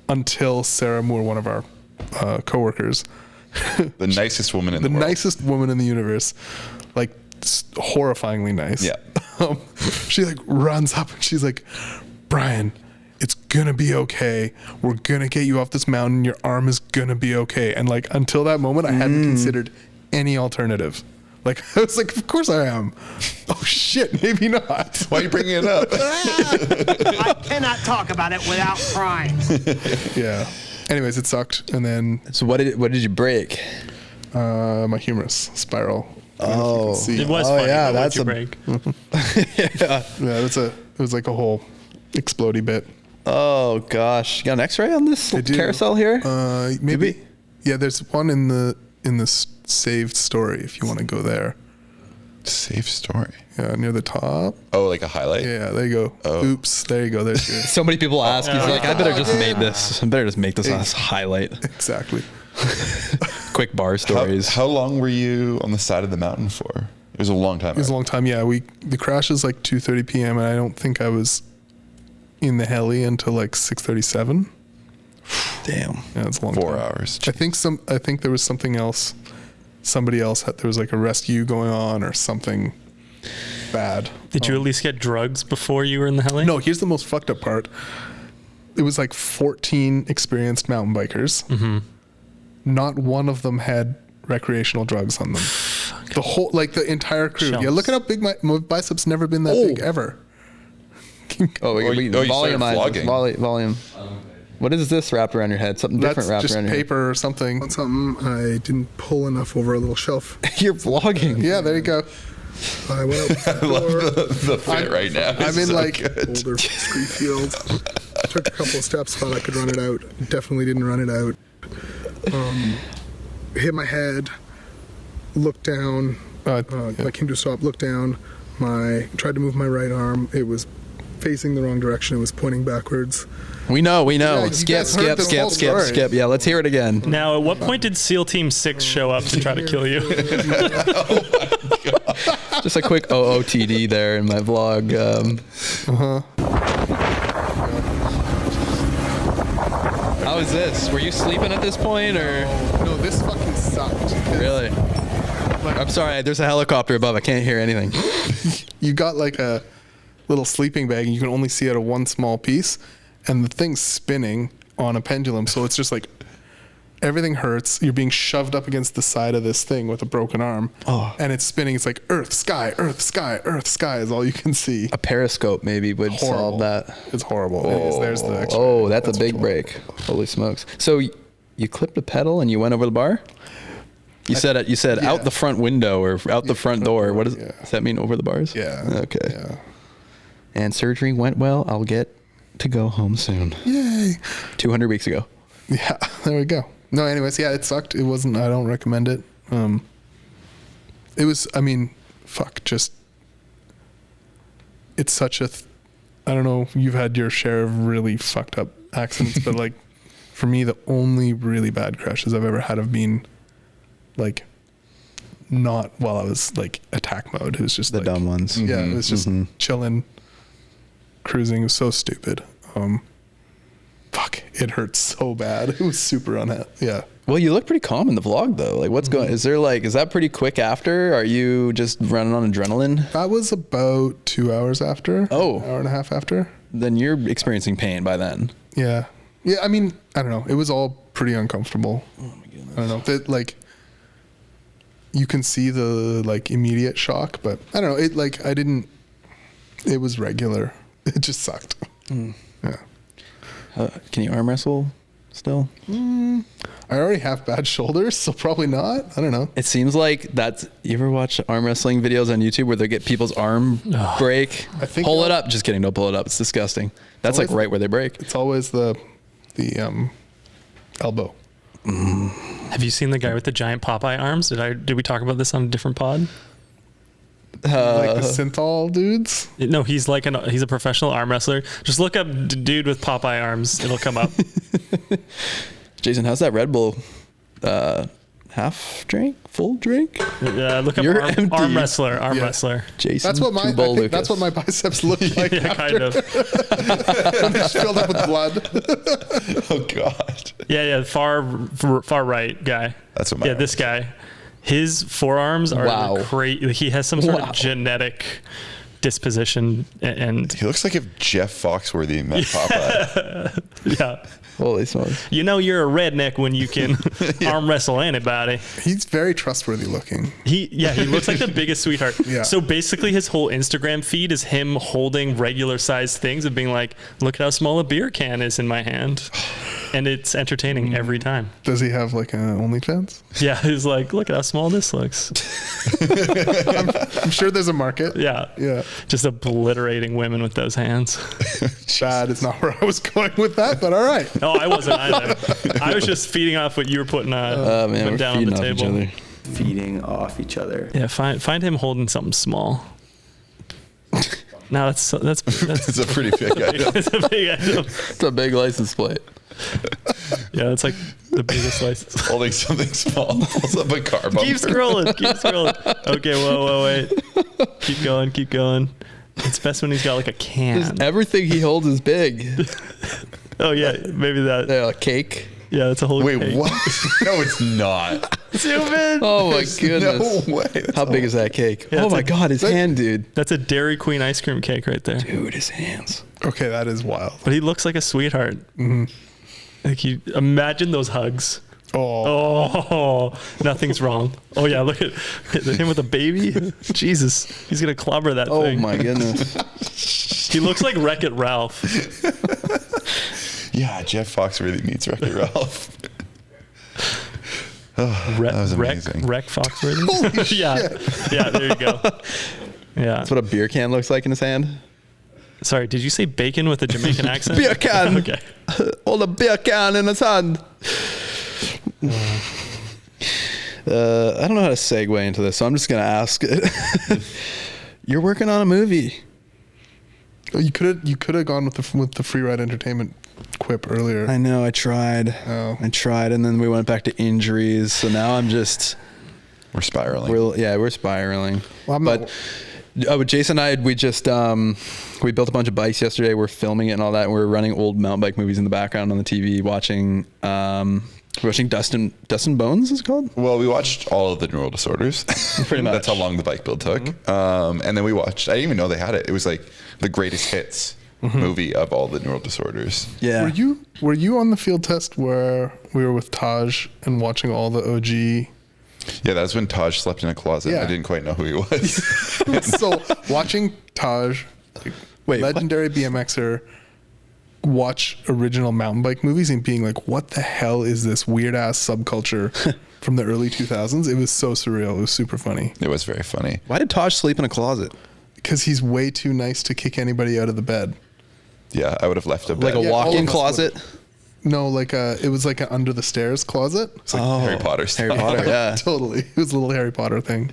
until Sarah Moore, one of our coworkers, The nicest woman in the the world. nicest woman in the universe, like horrifyingly nice. Yeah. She like runs up and she's like, Brian, it's gonna be okay. We're gonna get you off this mountain. Your arm is gonna be okay. And like until that moment, I hadn't considered any alternative. Like I was like, of course I am. Oh shit, maybe not. Why are you bringing it up? I cannot talk about it without crying. Yeah. Anyways, it sucked. And then So what did you break? my humerus spiral. I don't know if you can It see. was Oh, funny. yeah, but that's what'd a- you break? Yeah, it was like a whole explodey bit. Oh gosh, you got an X-ray on this I do. carousel here? Maybe. Yeah, there's one in the saved story if you want to go there. Safe story. Yeah, near the top. Oh, like a highlight? Yeah, there you go. Oh. Oops, there you go. There's your So many people ask. He's like, I better just make this. I better just make this as highlight. exactly. Quick bar stories. How long were you on the side of the mountain for? It was a long time. It was a long time. Yeah, the crash is like 2:30 p.m. and I don't think I was in the heli until like 6:37. Damn. Yeah, it's a long 4 time. hours. I think there was something else. Somebody else there was like a rescue going on or something bad. Did you at least get drugs before you were in the heli? No, here's the most fucked up part. It was like 14 experienced mountain bikers. Mm-hmm. Not one of them had recreational drugs on them. The whole, like the entire crew. Chumps. Yeah, look at how big my biceps never been that big ever. Oh, you started vlogging. Volume. What is this wrapped around your head? Something different That's wrapped just around your paper or something. Something I didn't pull enough over a little shelf. head. You're vlogging. Yeah, there you go. I went out I love the fit right now. I'm It's in so like good. older street field. Took a couple of steps, thought I could run it out. Definitely didn't run it out. Hit my head. looked down. I came to a stop, looked down. Tried to move my right arm. It was facing the wrong direction. It was pointing backwards. We know. Yeah, you skip. guys heard this whole story. Yeah, let's hear it again. Now, at what point did SEAL Team 6 show up to try to kill you? Just a quick OOTD there in my vlog. How is this? Were you sleeping at this point, or? No, this fucking sucked. Really? I'm sorry, there's a helicopter above. I can't hear anything. You got like a little sleeping bag and you can only see out of one small piece, and the thing's spinning on a pendulum, so it's just like everything hurts. You're being shoved up against the side of this thing with a broken arm, and it's spinning. It's like earth, sky, earth, sky, earth, sky is all you can see. A periscope maybe would solve that. It's horrible. Anyways, there's the X-ray. Oh, that's a big break. Holy smokes. So you clipped a pedal and you went over the bar? You said out the front window or out the front door. What does that mean, over the bars? Yeah. Okay. Yeah. And surgery went well. I'll get to go home soon. Yay. 200 weeks ago. Yeah, there we go. No, anyways, yeah, it sucked. It wasn't, I don't recommend it. It was, it's such a, I don't know, you've had your share of really fucked up accidents, but like, for me, the only really bad crashes I've ever had have been like, not while I was like attack mode. It was just the dumb ones. Yeah, it was just chilling, cruising. It was so stupid. It hurt so bad. It was super unhappy. Yeah. Well, you look pretty calm in the vlog though. Like, what's going? Is that pretty quick after? Are you just running on adrenaline? That was about 2 hours after. Oh, hour and a half after. Then you're experiencing pain by then. Yeah. Yeah. I mean, I don't know. It was all pretty uncomfortable. Oh my goodness. I don't know. That like, you can see the like immediate shock, but I don't know. It was regular. It just sucked. Yeah. Can you arm wrestle still? I already have bad shoulders, so probably not. I don't know. It seems like you ever watch arm wrestling videos on YouTube where they get people's arm break? I think pull it up. Just kidding. Don't pull it up. It's disgusting. That's like right where they break. It's always the elbow. Have you seen the guy with the giant Popeye arms? Did we talk about this on a different pod? Like the synthol dudes? No, he's a professional arm wrestler. Just look up dude with Popeye arms. It'll come up. Jason, how's that Red Bull? Half drink? Full drink? Look up You're arm wrestler. Wrestler. Jason. That's what my biceps look like. Yeah, kind of. I'm just filled up with blood. Oh God. Yeah. Far right guy. That's what my this guy. His forearms are crazy. He has some sort of genetic disposition, and he looks like if Jeff Foxworthy met Popeye. Yeah. Holy smokes. You know you're a redneck when you can arm wrestle anybody. He's very trustworthy looking. He looks like the biggest sweetheart. Yeah. So basically his whole Instagram feed is him holding regular sized things and being like, look at how small a beer can is in my hand. And it's entertaining every time. Does he have like an OnlyFans? Yeah, he's like, look at how small this looks. I'm sure there's a market. Yeah. Yeah. Just obliterating women with those hands. That is not where I was going with that, but all right. No, I wasn't either. I was just feeding off what you were putting we're down on the table. Feeding off each other. Yeah, find him holding something small. No, that's It's a pretty big item. it's a big item. It's a big license plate. Yeah, it's like the biggest license. Holding something small. Pulls up a car bumper. Keep scrolling. Okay, whoa, wait. Keep going. It's best when he's got like a can. Just everything he holds is big. Oh yeah, maybe that. Yeah, a cake. Yeah, that's a whole Wait, cake. what? No, it's not. Zoom in. Oh my goodness. No way. How big is that cake? Yeah, Oh my God, his hand, dude. That's a Dairy Queen ice cream cake right there. Dude, his hands. Okay, that is wild. But he looks like a sweetheart. Mm-hmm. Like you imagine those hugs. Oh, nothing's wrong. Oh yeah, look at him with a baby. Jesus, he's gonna clobber that thing. Oh my goodness. He looks like Wreck-It Ralph. Yeah, Jeff Foxworthy meets Wreck-It Ralph. Oh, that was amazing. Wreck Foxworthy. Yeah, there you go. Yeah, That's what a beer can looks like in his hand. Sorry, did you say bacon with a Jamaican accent? Beer can. Okay. Hold a beer can in his hand. I don't know how to segue into this, so I'm just gonna ask. You're working on a movie. Oh, you could have gone with the Free Ride Entertainment quip earlier. I know. I tried. Oh. I tried, and then we went back to injuries. So now I'm just. We're spiraling. We're spiraling. Well, I'm but Jason and I, we just we built a bunch of bikes yesterday. We're filming it and all that. And we're running old mountain bike movies in the background on the TV, watching Dustin Bones, is it called? Well, we watched all of the neural disorders. Pretty much. That's how long the bike build took. And then we watched, I didn't even know they had it. It was like the greatest hits movie of all the neural disorders. Yeah. Were you on the field test where we were with Taj and watching all the OG? Yeah, that was when Taj slept in a closet. Yeah. I didn't quite know who he was. So watching Taj, legendary BMXer, watch original mountain bike movies and being like, what the hell is this weird ass subculture from the early 2000s? It was so surreal. It was super funny. It was very funny. Why did Taj sleep in a closet? Because he's way too nice to kick anybody out of the bed. Yeah, I would have left a bed. Like a Yeah, all walk-in of us closet? No, it was like an under the stairs closet. It's like Harry Potter stuff. Harry Potter, yeah. Totally. It was a little Harry Potter thing.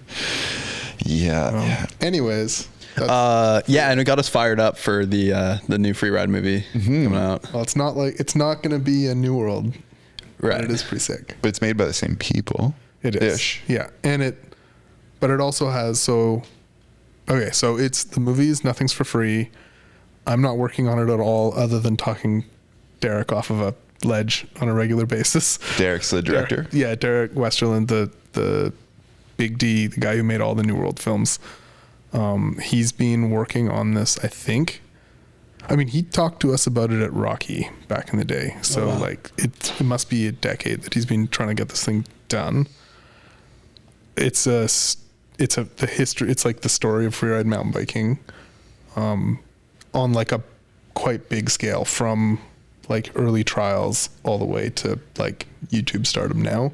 Yeah. Anyways. Yeah, and it got us fired up for the new Free Ride movie coming out. Well, it's not going to be a New World. Right. But it is pretty sick. But it's made by the same people. It is. Ish. Yeah. But it also has, so it's the movies, nothing's for free. I'm not working on it at all other than talking Derek off of a ledge on a regular basis. Derek's the director? Derek Westerland, the Big D, the guy who made all the New World films. He's been working on this, I think. I mean, he talked to us about it at Rocky back in the day. So it must be a decade that he's been trying to get this thing done. It's the history. It's like the story of freeride mountain biking, on like a quite big scale, from like early trials all the way to like YouTube stardom now.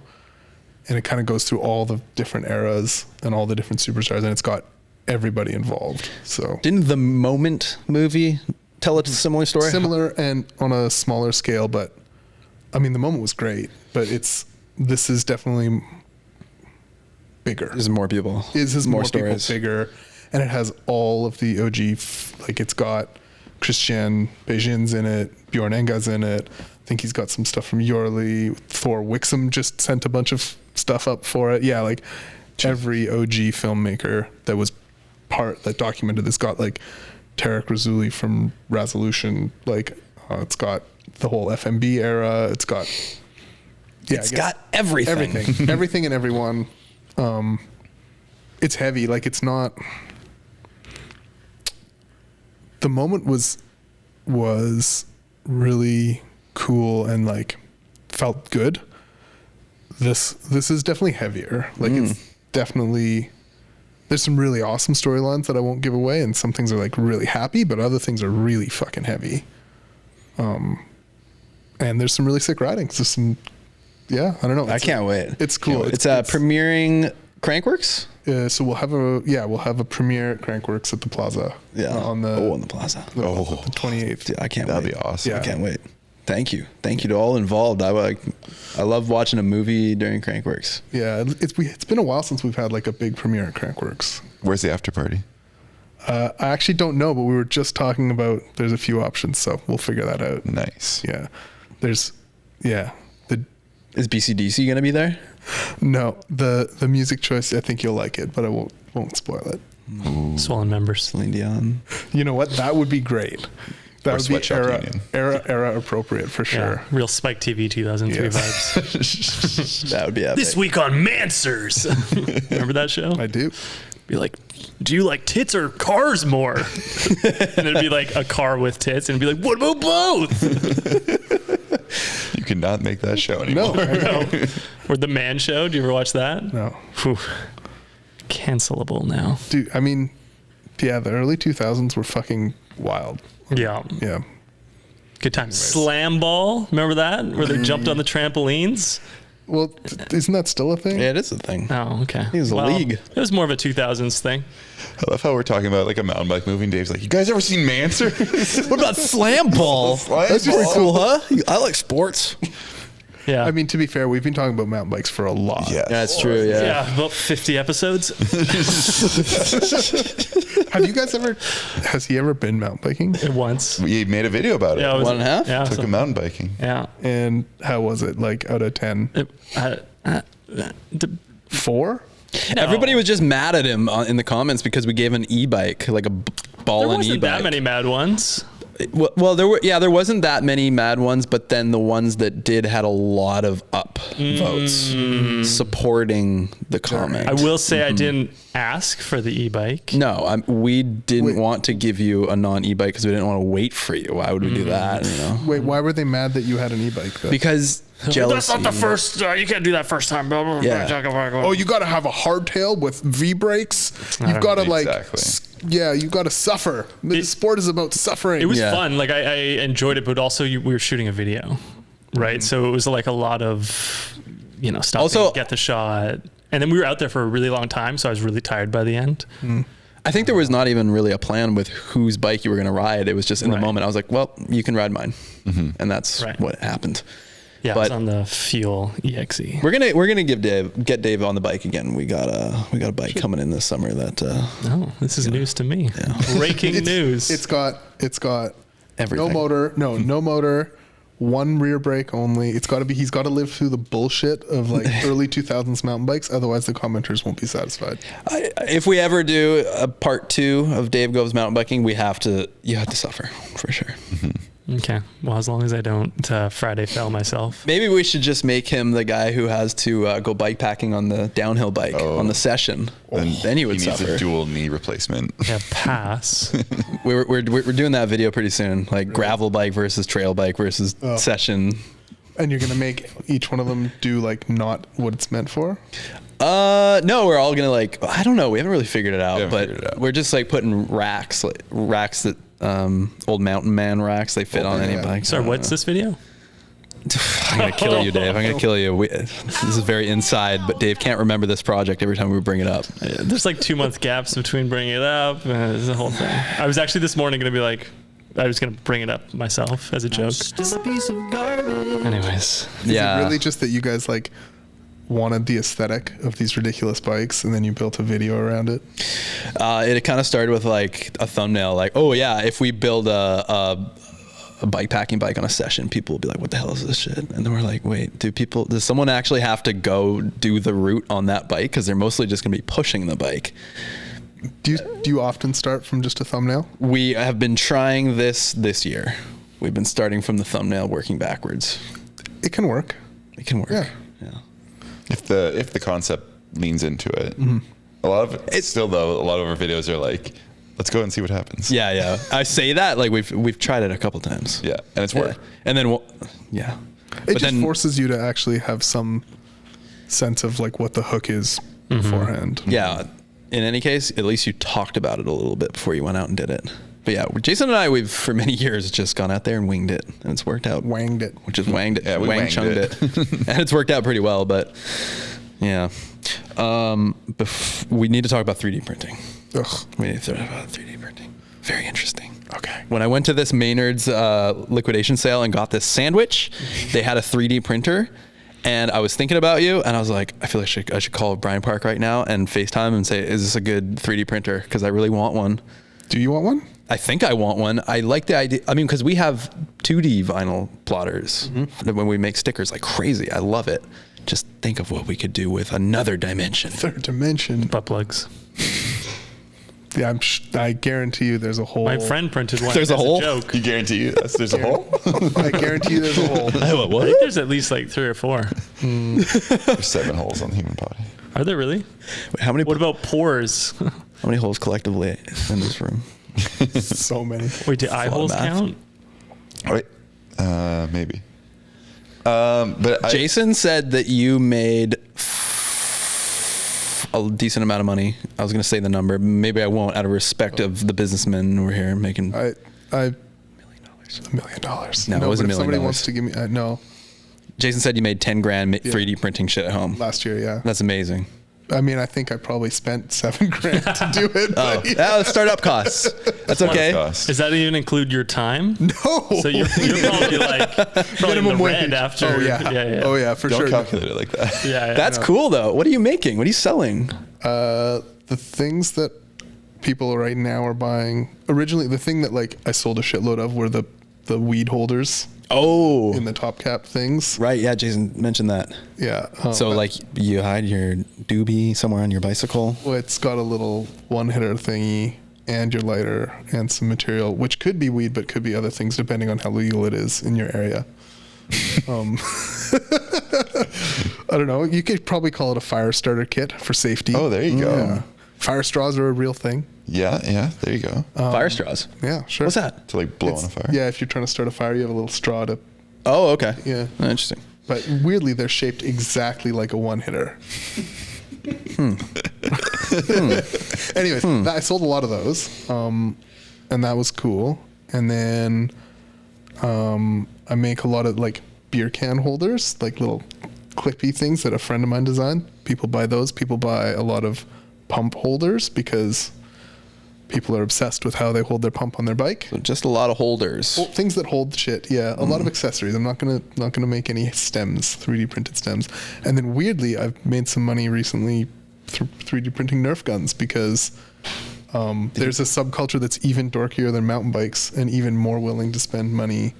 And it kind of goes through all the different eras and all the different superstars, and it's got everybody involved. So Didn't the Moment movie tell a similar story? Similar and on a smaller scale, but I mean, the Moment was great, but this is definitely bigger. There's more people. This is more stories. people, bigger, and it has all of the OG. Like it's got Christian Beijin's in it, Bjorn Enga's in it. I think he's got some stuff from Yorley. Thor Wixom just sent a bunch of stuff up for it. Yeah, like every OG filmmaker that documented this got like Tarek Razuli from Resolution. Like it's got the whole FMB era. It's got It's got everything. everything and everyone. It's heavy. Like it's not. The Moment was really cool and like felt good. This is definitely heavier. Like it's definitely, there's some really awesome storylines that I won't give away, and some things are like really happy, but other things are really fucking heavy. And there's some really sick riding. So I don't know. I can't wait. It's cool. It's premiering Crankworks. So we'll have a premiere at Crankworks at the Plaza. Yeah. On the Plaza. the 28th. Dude, I can't That'd wait. be awesome. Yeah. I can't wait. Thank you to all involved. I love watching a movie during Crankworks. Yeah, it's been a while since we've had like a big premiere at Crankworks. Where's the after party? I actually don't know, but we were just talking about there's a few options, so we'll figure that out. Nice. Yeah. Is BCDC gonna be there? No, the music choice, I think you'll like it, but I won't spoil it. Swollen members. Celine Dion. You know what? That would be great. That Or would be Sweatshop Union. era appropriate for sure. Yeah, real Spike TV 2003 Yes. vibes. That would be epic. This week on Mansers. Remember that show? I do. Be like, do you like tits or cars more? And it'd be like a car with tits, and it'd be like, what about both? You cannot make that show anymore. No, I know. Or the Man Show. Do you ever watch that? No. Whew. Cancelable now. Dude, I mean, yeah, the early 2000s were fucking wild. Yeah. Yeah. Good time. Slam ball. Remember that? Where they jumped on the trampolines? Well, isn't that still a thing? Yeah, it is a thing. Oh, okay. It was a league. It was more of a 2000s thing. I love how we're talking about like a mountain bike movie, and Dave's like, you guys ever seen Manser? What about slam ball? Slam That's pretty ball. cool, huh? I like sports. Yeah. I mean, to be fair, we've been talking about mountain bikes for a lot. Yeah. That's true. Yeah. Yeah, about 50 episodes. Have you guys ever? Has he ever been mountain biking? Once. We made a video about it. Yeah, it was, 1.5? Yeah, Took him mountain biking. yeah. And how was it? Like out of 10? D- 4? Everybody was just mad at him in the comments because we gave an e-bike, like a there ball and wasn't e-bike. that many mad ones. Well, there wasn't that many mad ones, but then the ones that did had a lot of up votes supporting the comment. I will say I didn't ask for the e-bike. No, we didn't want to give you a non-e-bike because we didn't want to wait for you. Why would we do that? You know? Wait, why were they mad that you had an e-bike though? Because jealousy. That's not the first. You can't do that first time. Blah, blah, blah, Yeah. blah, blah. Oh, you got to have a hardtail with V brakes. You've got to like, Exactly. you got to suffer. The sport is about suffering. It was Yeah. fun. Like I enjoyed it, but also we were shooting a video, right? So it was like a lot of, stopping, Also- get the shot, and then we were out there for a really long time. So I was really tired by the end. I think there was not even really a plan with whose bike you were going to ride. It was just in the Right. moment. I was like, well, you can ride mine. And that's Right. what happened. Yeah, it was But- on the Fuel EXE. We're gonna get Dave on the bike again. We got a bike coming in this summer that Oh, this is news to me. Breaking news. It's got Everything. no motor, one rear brake only. He's got to live through the bullshit of like early 2000s mountain bikes. Otherwise, the commenters won't be satisfied. if we ever do a part 2 of Dave Goes Mountain Biking, you have to suffer for sure. Okay. Well, as long as I don't Friday fail myself. Maybe we should just make him the guy who has to go bike packing on the downhill bike on the session. Then he would needs suffer. a dual knee replacement. Yeah, pass. We're doing that video pretty soon, like gravel bike versus trail bike versus session. And you're gonna make each one of them do like not what it's meant for. No, we're all gonna I don't know. We haven't really figured it out, haven't but figured it out. we're just like putting racks that old mountain man racks. They fit on any bike. Sorry, what's this video? I'm gonna kill you, Dave. I'm gonna kill you. This is very inside, but Dave can't remember this project every time we bring it up. There's like 2 month gaps between bringing it up. It's a whole thing. I was actually this morning going to be like, I was going to bring it up myself as a joke. Anyways. Is Yeah. it really just that you guys like wanted the aesthetic of these ridiculous bikes and then you built a video around it? It kind of started with like a thumbnail, like, oh yeah, if we build a bike packing bike on a session, people will be like, what the hell is this shit? And then we're like, wait, does someone actually have to go do the route on that bike? Because they're mostly just gonna be pushing the bike. Do you often start from just a thumbnail? We have been trying this year. We've been starting from the thumbnail, working backwards. It can work. It can work. Yeah. If the concept leans into it, a lot of it, still though, a lot of our videos are like, let's go and see what happens. Yeah. I say that like we've tried it a couple times. Yeah, and it's worked. And then It just forces you to actually have some sense of like what the hook is beforehand. Yeah. In any case, at least you talked about it a little bit before you went out and did it. But yeah, Jason and I, we've for many years just gone out there and winged it, and it's worked out. Wanged it. Which is wanged it. Yeah, we wang wanged chunged it. it. And it's worked out pretty well, but yeah. We need to talk about 3D printing. Ugh. We need to talk about 3D printing. Very interesting. Okay. When I went to this Maynard's liquidation sale and got this sandwich, they had a 3D printer. And I was thinking about you, and I was like, I feel like I should call Brian Park right now and FaceTime and say, is this a good 3D printer? Because I really want one. Do you want one? I think I want one. I like the idea. I mean, because we have 2D vinyl plotters when we make stickers like crazy. I love it. Just think of what we could do with another dimension. Third dimension. Butt plugs. Yeah, I guarantee you there's a hole. My friend printed one. There's a as hole? joke. You guarantee there's a hole? I guarantee you there's a hole. I think there's at least like 3 or 4. There's 7 holes on the human body. Are there really? Wait, how many? What about pores? How many holes collectively in this room? So many. Wait, do eye lot of holes math. count? Wait, maybe. But Jason said that you made a decent amount of money. I was going to say the number. Maybe I won't, out of respect of the businessmen over here making. $1 million. No, it wasn't $1 million. But if somebody wants to give me no Jason said you made 10 grand 3D printing shit at home. last year. Yeah. That's amazing. I mean, I think I probably spent $7,000 to do it. Oh, But that startup costs. That's okay. Cost. Does that even include your time? no. So you're probably probably in the red after. Oh yeah. Oh yeah, for Don't sure. calculate it like that. Yeah. That's cool though. What are you making? What are you selling? The things that people right now are buying. Originally, the thing that like I sold a shitload of were the weed holders Oh, in the top cap things. right. Yeah, Jason mentioned that. Yeah. So like you hide your doobie somewhere on your bicycle. well, it's got a little one hitter thingy and your lighter and some material, which could be weed, but could be other things depending on how legal it is in your area. I don't know. You could probably call it a fire starter kit for safety. Oh, there you go. Yeah. Fire straws are a real thing. Yeah, there you go. Fire straws. Yeah, sure. What's that? To like blow on a fire. Yeah, if you're trying to start a fire, you have a little straw to. Oh, okay. Yeah. Oh, interesting. But weirdly, they're shaped exactly like a one hitter. Anyways, I sold a lot of those, and that was cool. And then I make a lot of like beer can holders, like little clippy things that a friend of mine designed. People buy those. People buy a lot of pump holders because people are obsessed with how they hold their pump on their bike. So just a lot of holders. Well, things that hold shit, yeah. A lot of accessories. I'm not gonna make any stems, 3D printed stems. And then weirdly, I've made some money recently through 3D printing Nerf guns because there's a subculture that's even dorkier than mountain bikes and even more willing to spend money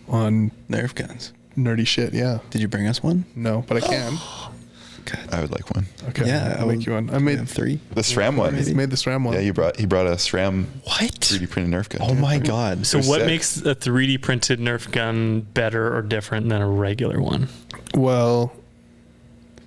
on Nerf guns. nerdy shit. Yeah. Did you bring us one? No, but I can. I would like one. Okay. Yeah, I'll make you one. I made 3. The SRAM one. I made the SRAM one. Yeah, he brought a SRAM What? 3D printed Nerf gun. Oh my god. So They're what sick. makes a 3D printed Nerf gun better or different than a regular one? Well,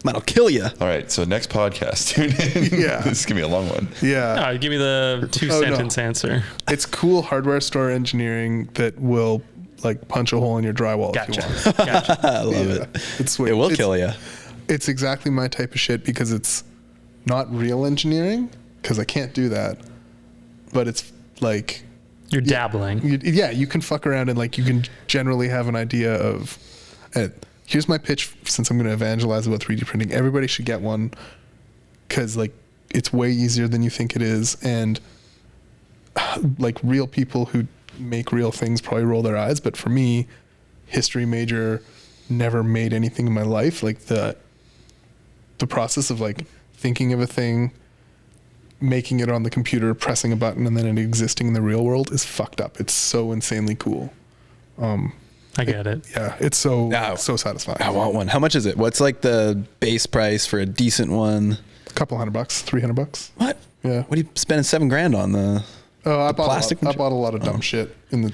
That'll kill you. All right, so next podcast, tune in. Yeah. This is gonna be a long one. yeah. Give me the two-sentence answer. It's cool hardware store engineering that will like punch a hole in your drywall if you Gotcha. want. Gotcha. I love Yeah. it. It's sweet. It will It's- kill you. It's exactly my type of shit because it's not real engineering because I can't do that, but it's like You're dabbling. you can fuck around and like you can generally have an idea of. Here's my pitch since I'm going to evangelize about 3D printing. Everybody should get one because like it's way easier than you think it is, and like real people who make real things probably roll their eyes, but for me, history major, never made anything in my life. Like the process of like thinking of a thing, making it on the computer, pressing a button, and then it existing in the real world is fucked up. It's so insanely cool. I get it. Yeah, it's so Wow. so satisfying. I want one. How much is it? What's like the base price for a decent one? A couple $100, $300. What? Yeah. What are you spending $7,000 on the? Oh, I bought plastic I bought a lot of dumb shit in the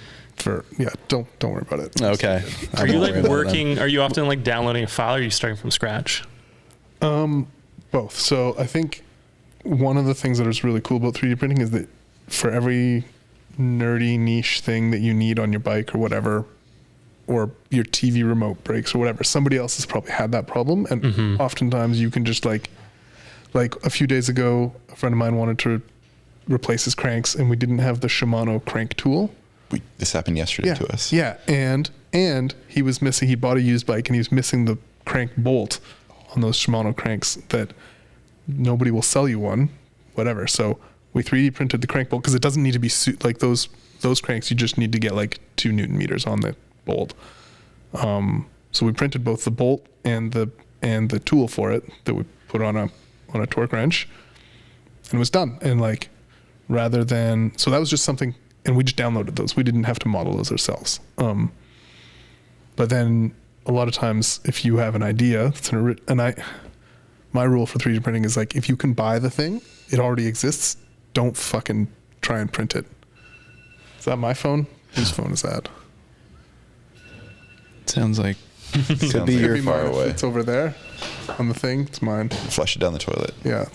don't worry about it. Okay. Are you like working? Are you often like downloading a file? Or are you starting from scratch? Both. So I think one of the things that is really cool about 3D printing is that for every nerdy niche thing that you need on your bike or whatever, or your TV remote breaks or whatever, somebody else has probably had that problem. And oftentimes you can just like a few days ago, a friend of mine wanted to replace his cranks and we didn't have the Shimano crank tool. This happened yesterday to us. Yeah. And he was missing, he bought a used bike and he was missing the crank bolt on those Shimano cranks that nobody will sell you one, whatever. So we 3D printed the crank bolt because it doesn't need to be like those cranks. You just need to get like 2 Newton meters on the bolt. So we printed both the bolt and the tool for it that we put on a torque wrench, and it was done. And like, rather than, so that was just something, and we just downloaded those. We didn't have to model those ourselves. But then a lot of times, if you have an idea, my rule for 3D printing is like, if you can buy the thing, it already exists. Don't fucking try and print it. Is that my phone? Whose phone is that? Sounds like Could be like your- far away. It's over there on the thing. It's mine. Flush it down the toilet. Yeah.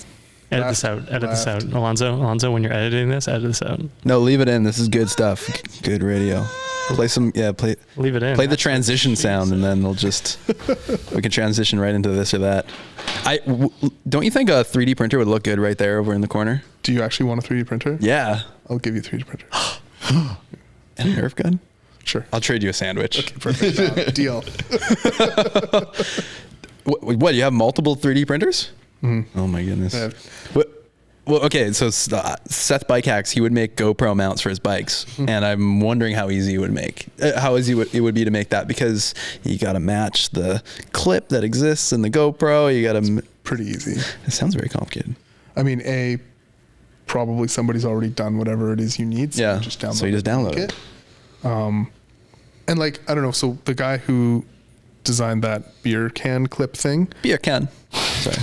Edit this out. Edit this out. Left. Alonzo, when you're editing this, edit this out. no. Leave it in. This is good stuff. Good radio. Play some. Yeah. Play. Leave it in. Play the transition sound, and then we can transition right into this or that. Don't you think a 3D printer would look good right there over in the corner? Do you actually want a 3D printer? Yeah. I'll give you a 3D printer. And a Nerf gun. Sure. I'll trade you a sandwich. Perfect. Deal. What? You have multiple 3D printers? Oh my goodness. Yeah. Well, okay, so Seth Bike Hacks, he would make GoPro mounts for his bikes, and I'm wondering how easy it would be to make that, because you got to match the clip that exists in the GoPro. You got to Pretty easy. It sounds very complicated. I mean, probably somebody's already done whatever it is you need. So Yeah, you just download so you just download it. And like, I don't know. So the guy who designed that beer can clip thing, Beer can. Sorry.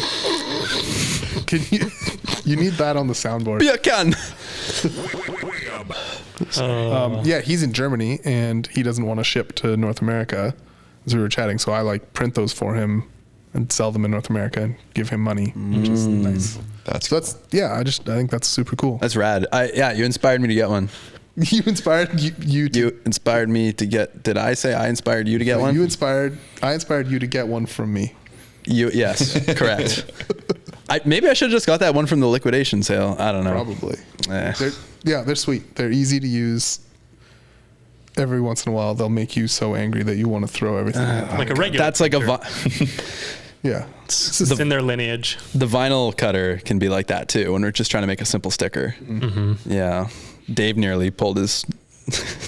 you need that on the soundboard. Beer can. Yeah, he's in Germany and he doesn't want to ship to North America, as we were chatting. So I like print those for him and sell them in North America and give him money, which is nice. I think that's super cool. That's rad. You inspired me to get one. You inspired you inspired me to get. Did I say I inspired you to get one? I inspired you to get one from me. Yes, correct. Maybe I should have just got that one from the liquidation sale. I don't know. Probably. They're sweet. They're easy to use. Every once in a while, they'll make you so angry that you want to throw everything. Like a regular. That's like yeah. It's in their lineage. The vinyl cutter can be like that too when we're just trying to make a simple sticker. Mm-hmm. Yeah. Dave nearly pulled his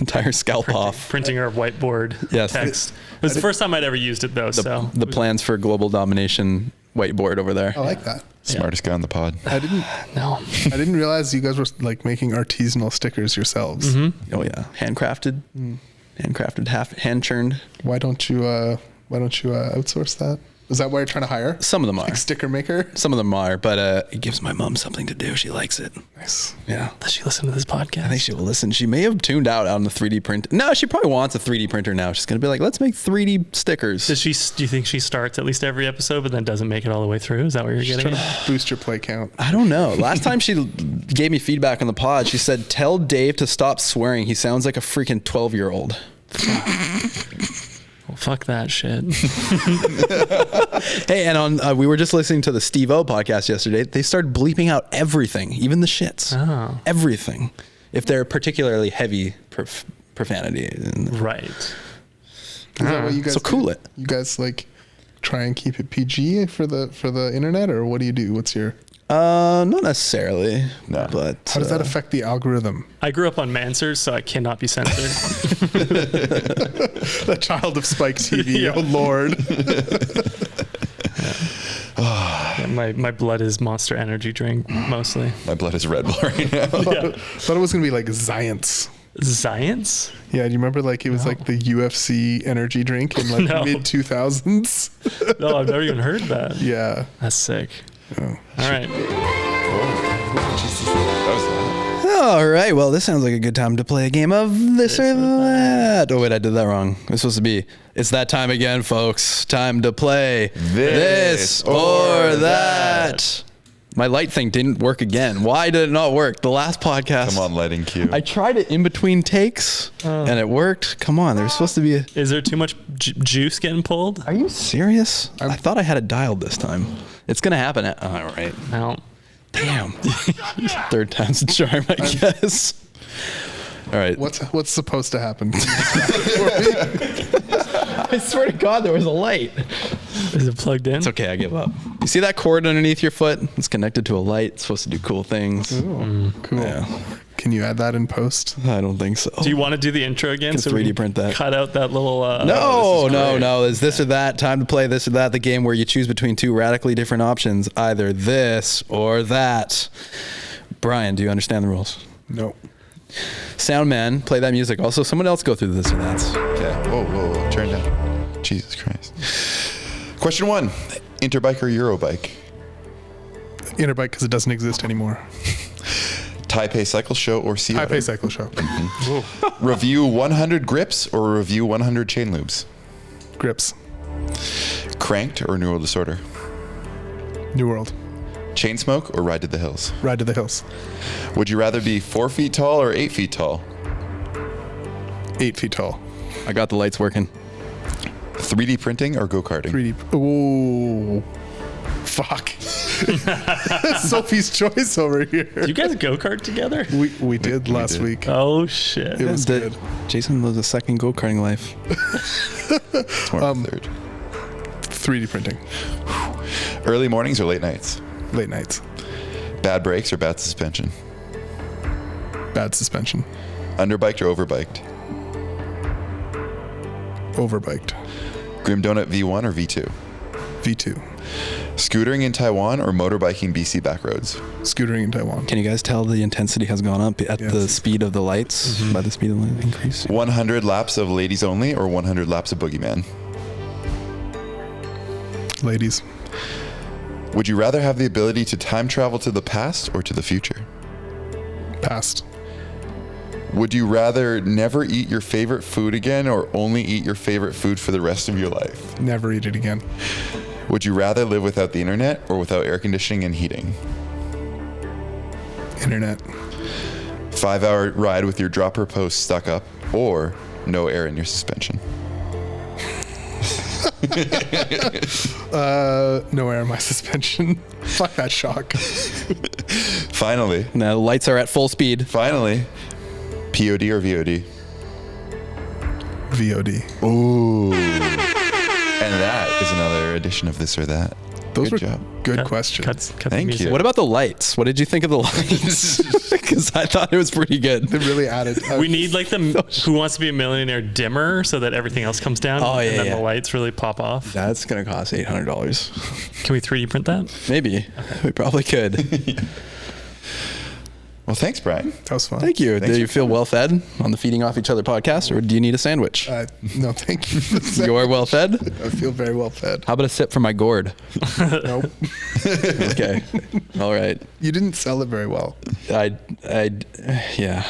entire scalp off. Printing our whiteboard text. It was the first time I'd ever used it though. The plans for global domination whiteboard over there. I like that. Smartest guy on the pod. I didn't realize you guys were like making artisanal stickers yourselves. Oh yeah, handcrafted, hand churned. Why don't you outsource that? Is that why you're trying to hire? Some of them are. Like sticker maker? Some of them are, but it gives my mom something to do. She likes it. Nice. Yeah. Does she listen to this podcast? I think she will listen. She may have tuned out on the 3D print. No, she probably wants a 3D printer now. She's going to be like, let's make 3D stickers. Do you think she starts at least every episode but then doesn't make it all the way through? Is that what you're getting Trying at? to boost your play count. I don't know. Last time she gave me feedback on the pod, she said, tell Dave to stop swearing. He sounds like a freaking 12-year-old. Well, fuck that shit. Hey, and we were just listening to the Steve-O podcast yesterday. They started bleeping out everything, even the shits. Oh. Everything. If they're particularly heavy profanity. Right. Is that what you guys So cool do? it. You guys like try and keep it PG for the internet, or what do you do? What's your... Not necessarily. No. But How does that affect the algorithm? I grew up on Mansers, so I cannot be censored. The child of Spike TV. Yeah. Oh Lord. Yeah, my blood is Monster Energy drink mostly. My blood is Red Bull right now. Thought it was gonna be like Science. Science? Yeah, do you remember like it was like the UFC energy drink in like No. mid 2000s? No, I've never even heard that. Yeah. That's sick. Oh. All right. Jesus, that was loud. All right. Well, this sounds like a good time to play a game of this or that. Oh, wait, I did that wrong. It's supposed to be, it's that time again, folks. Time to play this or that. My light thing didn't work again. Why did it not work? The last podcast. Come on, lighting cue. I tried it in between takes and it worked. Come on. There's supposed to be a... Is there too much juice getting pulled? Are you serious? I thought I had it dialed this time. It's going to happen. All right. No. Damn. Third time's a charm, I guess. All right. What's supposed to happen? I swear to God, there was a light. Is it plugged in? It's okay. I give up. You see that cord underneath your foot? It's connected to a light. It's supposed to do cool things. Ooh, cool. Yeah. Can you add that in post? I don't think so. Do you want to do the intro again? Can 3D print that. Cut out that little... No. Is this or that? Time to play this or that. The game where you choose between two radically different options. Either this or that. Brian, do you understand the rules? No. Sound man, play that music. Also, someone else go through this or that. Okay. Whoa. Turn down. Jesus Christ. Question 1. Interbike or Eurobike? Interbike, because it doesn't exist anymore. Taipei Cycle Show or Sea Otter? Taipei Cycle Show. Review 100 grips or review 100 chain loops? Grips. Cranked or Neural Disorder? New World. Chain Smoke or Ride to the Hills? Ride to the Hills. Would you rather be 4 feet tall or 8 feet tall? 8 feet tall. I got the lights working. 3D printing or go-karting? 3D. Ooh. Fuck. Sophie's choice over here. Do you guys go-kart together? We did last week. Oh, shit. It was good. Jason lives a second go-karting life. It's more of a third. 3D printing. Early mornings or late nights? Late nights. Bad brakes or bad suspension? Bad suspension. Underbiked or overbiked? Overbiked. Grim Donut V1 or V2? V2. Scootering in Taiwan or motorbiking BC backroads? Scootering in Taiwan. Can you guys tell the intensity has gone up at Yes. the speed of the lights? By the speed of the light increase? 100 laps of Ladies Only or 100 laps of Boogeyman? Ladies. Would you rather have the ability to time travel to the past or to the future? Past. Would you rather never eat your favorite food again or only eat your favorite food for the rest of your life? Never eat it again. Would you rather live without the internet or without air conditioning and heating? Internet. 5-hour ride with your dropper post stuck up or no air in your suspension? No air in my suspension. Fuck that shock. Finally, Now the lights are at full speed. POD or VOD? VOD. Ooh. And that is another edition of This or That. Those Good were job. good Cut- questions. cut the Thank music. you. What about the lights? What did you think of the lights? Because I thought it was pretty good. They really added. We need like the Who Wants to Be a Millionaire dimmer so that everything else comes down. Oh, yeah, and then yeah. the lights really pop off. That's gonna cost $800. Can we 3D print that? Maybe. We probably could. Well, thanks, Brian. That was fun. Thank you. Thanks Do you feel well fed on the Feeding Off Each Other podcast, or do you need a sandwich? No, thank you. You're well fed. I feel very well fed. How about a sip from my gourd? Nope. Okay. All right. You didn't sell it very well. Yeah, I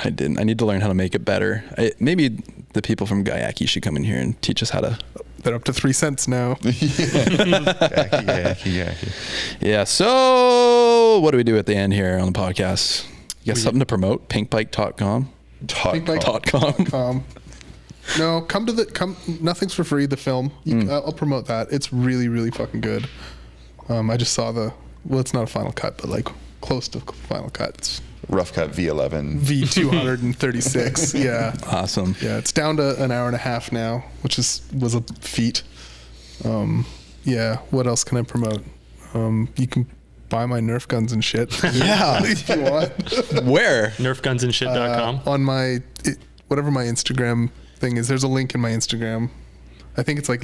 didn't. I need to learn how to make it better. Maybe the people from Gayaki should come in here and teach us how to. They're up to 3 cents now. Yaki. Yeah. So what do we do at the end here on the podcast? You got something to promote? Pinkbike.com. Pinkbike.com. No, come. Nothing's for free. The film. I'll promote that. It's really, really fucking good. I just saw well, it's not a final cut, but like close to final cut. It's Rough cut V11. V236. Yeah. Awesome. Yeah, it's down to an hour and a half now, which was a feat. Yeah, what else can I promote? You can buy my Nerf guns and shit. Yeah. If you want. Where? Nerfgunsandshit.com. On whatever my Instagram thing is, there's a link in my Instagram. I think it's like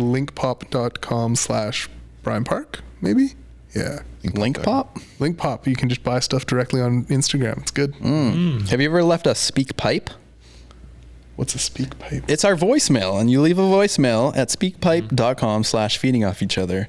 linkpop.com/Brian Park, maybe? Yeah. Link Pop? Link Pop. You can just buy stuff directly on Instagram. It's good. Have you ever left a speak pipe? What's a speak pipe? It's our voicemail, and you leave a voicemail at speakpipe.com/feeding off each other.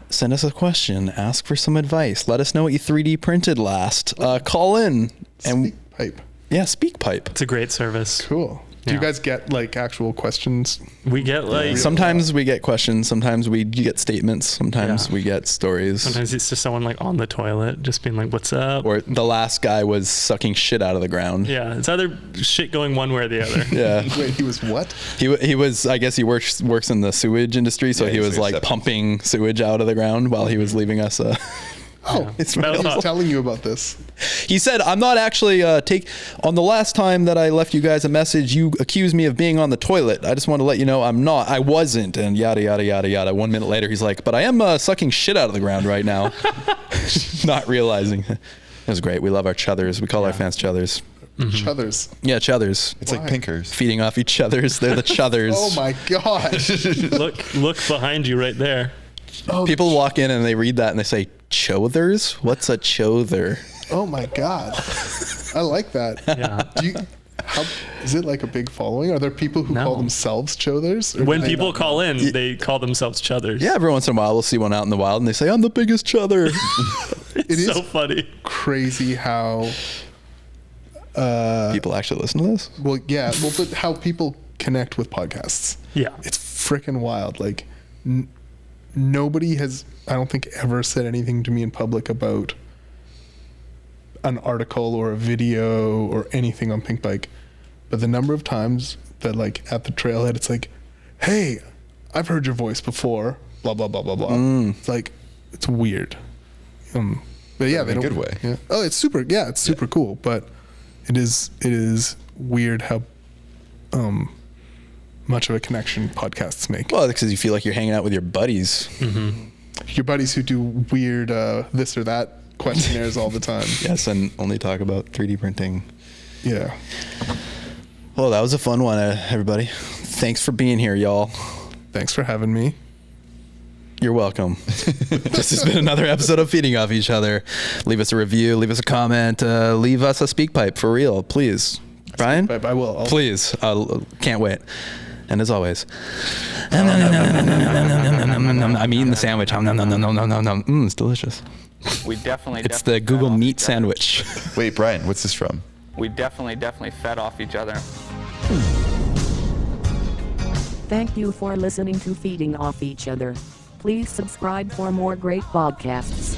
Send us a question, ask for some advice, let us know what you 3D printed last. Call in and Speak pipe. yeah, speak pipe. It's a great service. Cool. Do you Yeah. guys get like actual questions? We get like Sometimes we get questions, sometimes we get statements, sometimes Yeah. we get stories. sometimes it's just someone like on the toilet just being like, "What's up?" Or the last guy was sucking shit out of the ground. Yeah, it's either shit going one way or the other. Yeah. Wait, he was what? He was, I guess he works in the sewage industry, so Yeah, he he's was like like septic. pumping sewage out of the ground while he was leaving us Oh, it's That was I was all- telling you about this. He said, I'm not actually on the last time that I left you guys a message, you accused me of being on the toilet. I just want to let you know I'm not. I wasn't. And yada, yada, yada, yada. 1 minute later, he's like, but I am sucking shit out of the ground right now. Not realizing. It was great. We love our chuthers. We call our fans chuthers. Chuthers. Yeah, chuthers. It's like Why? pinkers. Feeding off each other's. They're the chuthers. Oh my gosh. look behind you right there. Oh, People walk in and they read that and they say, chothers? What's a chother? oh my god. I like that. Yeah. How is it like a big following? Are there people who No. call themselves chothers? Or When do they people not? call in, they call themselves chuthers. Yeah, every once in a while we'll see one out in the wild and they say, I'm the biggest chother. it's is- so funny. Crazy how People actually listen to this? but how people connect with podcasts. Yeah. It's freaking wild. Like nobody has, I don't think, ever said anything to me in public about an article or a video or anything on Pinkbike. But the number of times that like at the trailhead, it's like, hey, I've heard your voice before, blah, blah, blah, blah, blah. It's like, it's weird. But yeah, in they a don't. good way. Yeah. Oh, it's super. Yeah, it's super cool. But it is weird how much of a connection podcasts make. Well, because you feel like you're hanging out with your buddies. your buddies who do weird this or that questionnaires all the time. Yes, and only talk about 3D printing. Yeah. Well, that was a fun one, everybody. Thanks for being here, y'all. Thanks for having me. You're welcome. This has been another episode of Feeding Off Each Other. Leave us a review, leave us a comment, leave us a speak pipe for real, please. Brian? But I will. Please. Can't wait. And as always, I'm eating the sandwich. It's delicious. We definitely. It's the Google fed off Meat each other. sandwich. Wait, Brian, what's this from? We definitely fed off each other. Thank you for listening to Feeding Off Each Other. Please subscribe for more great podcasts.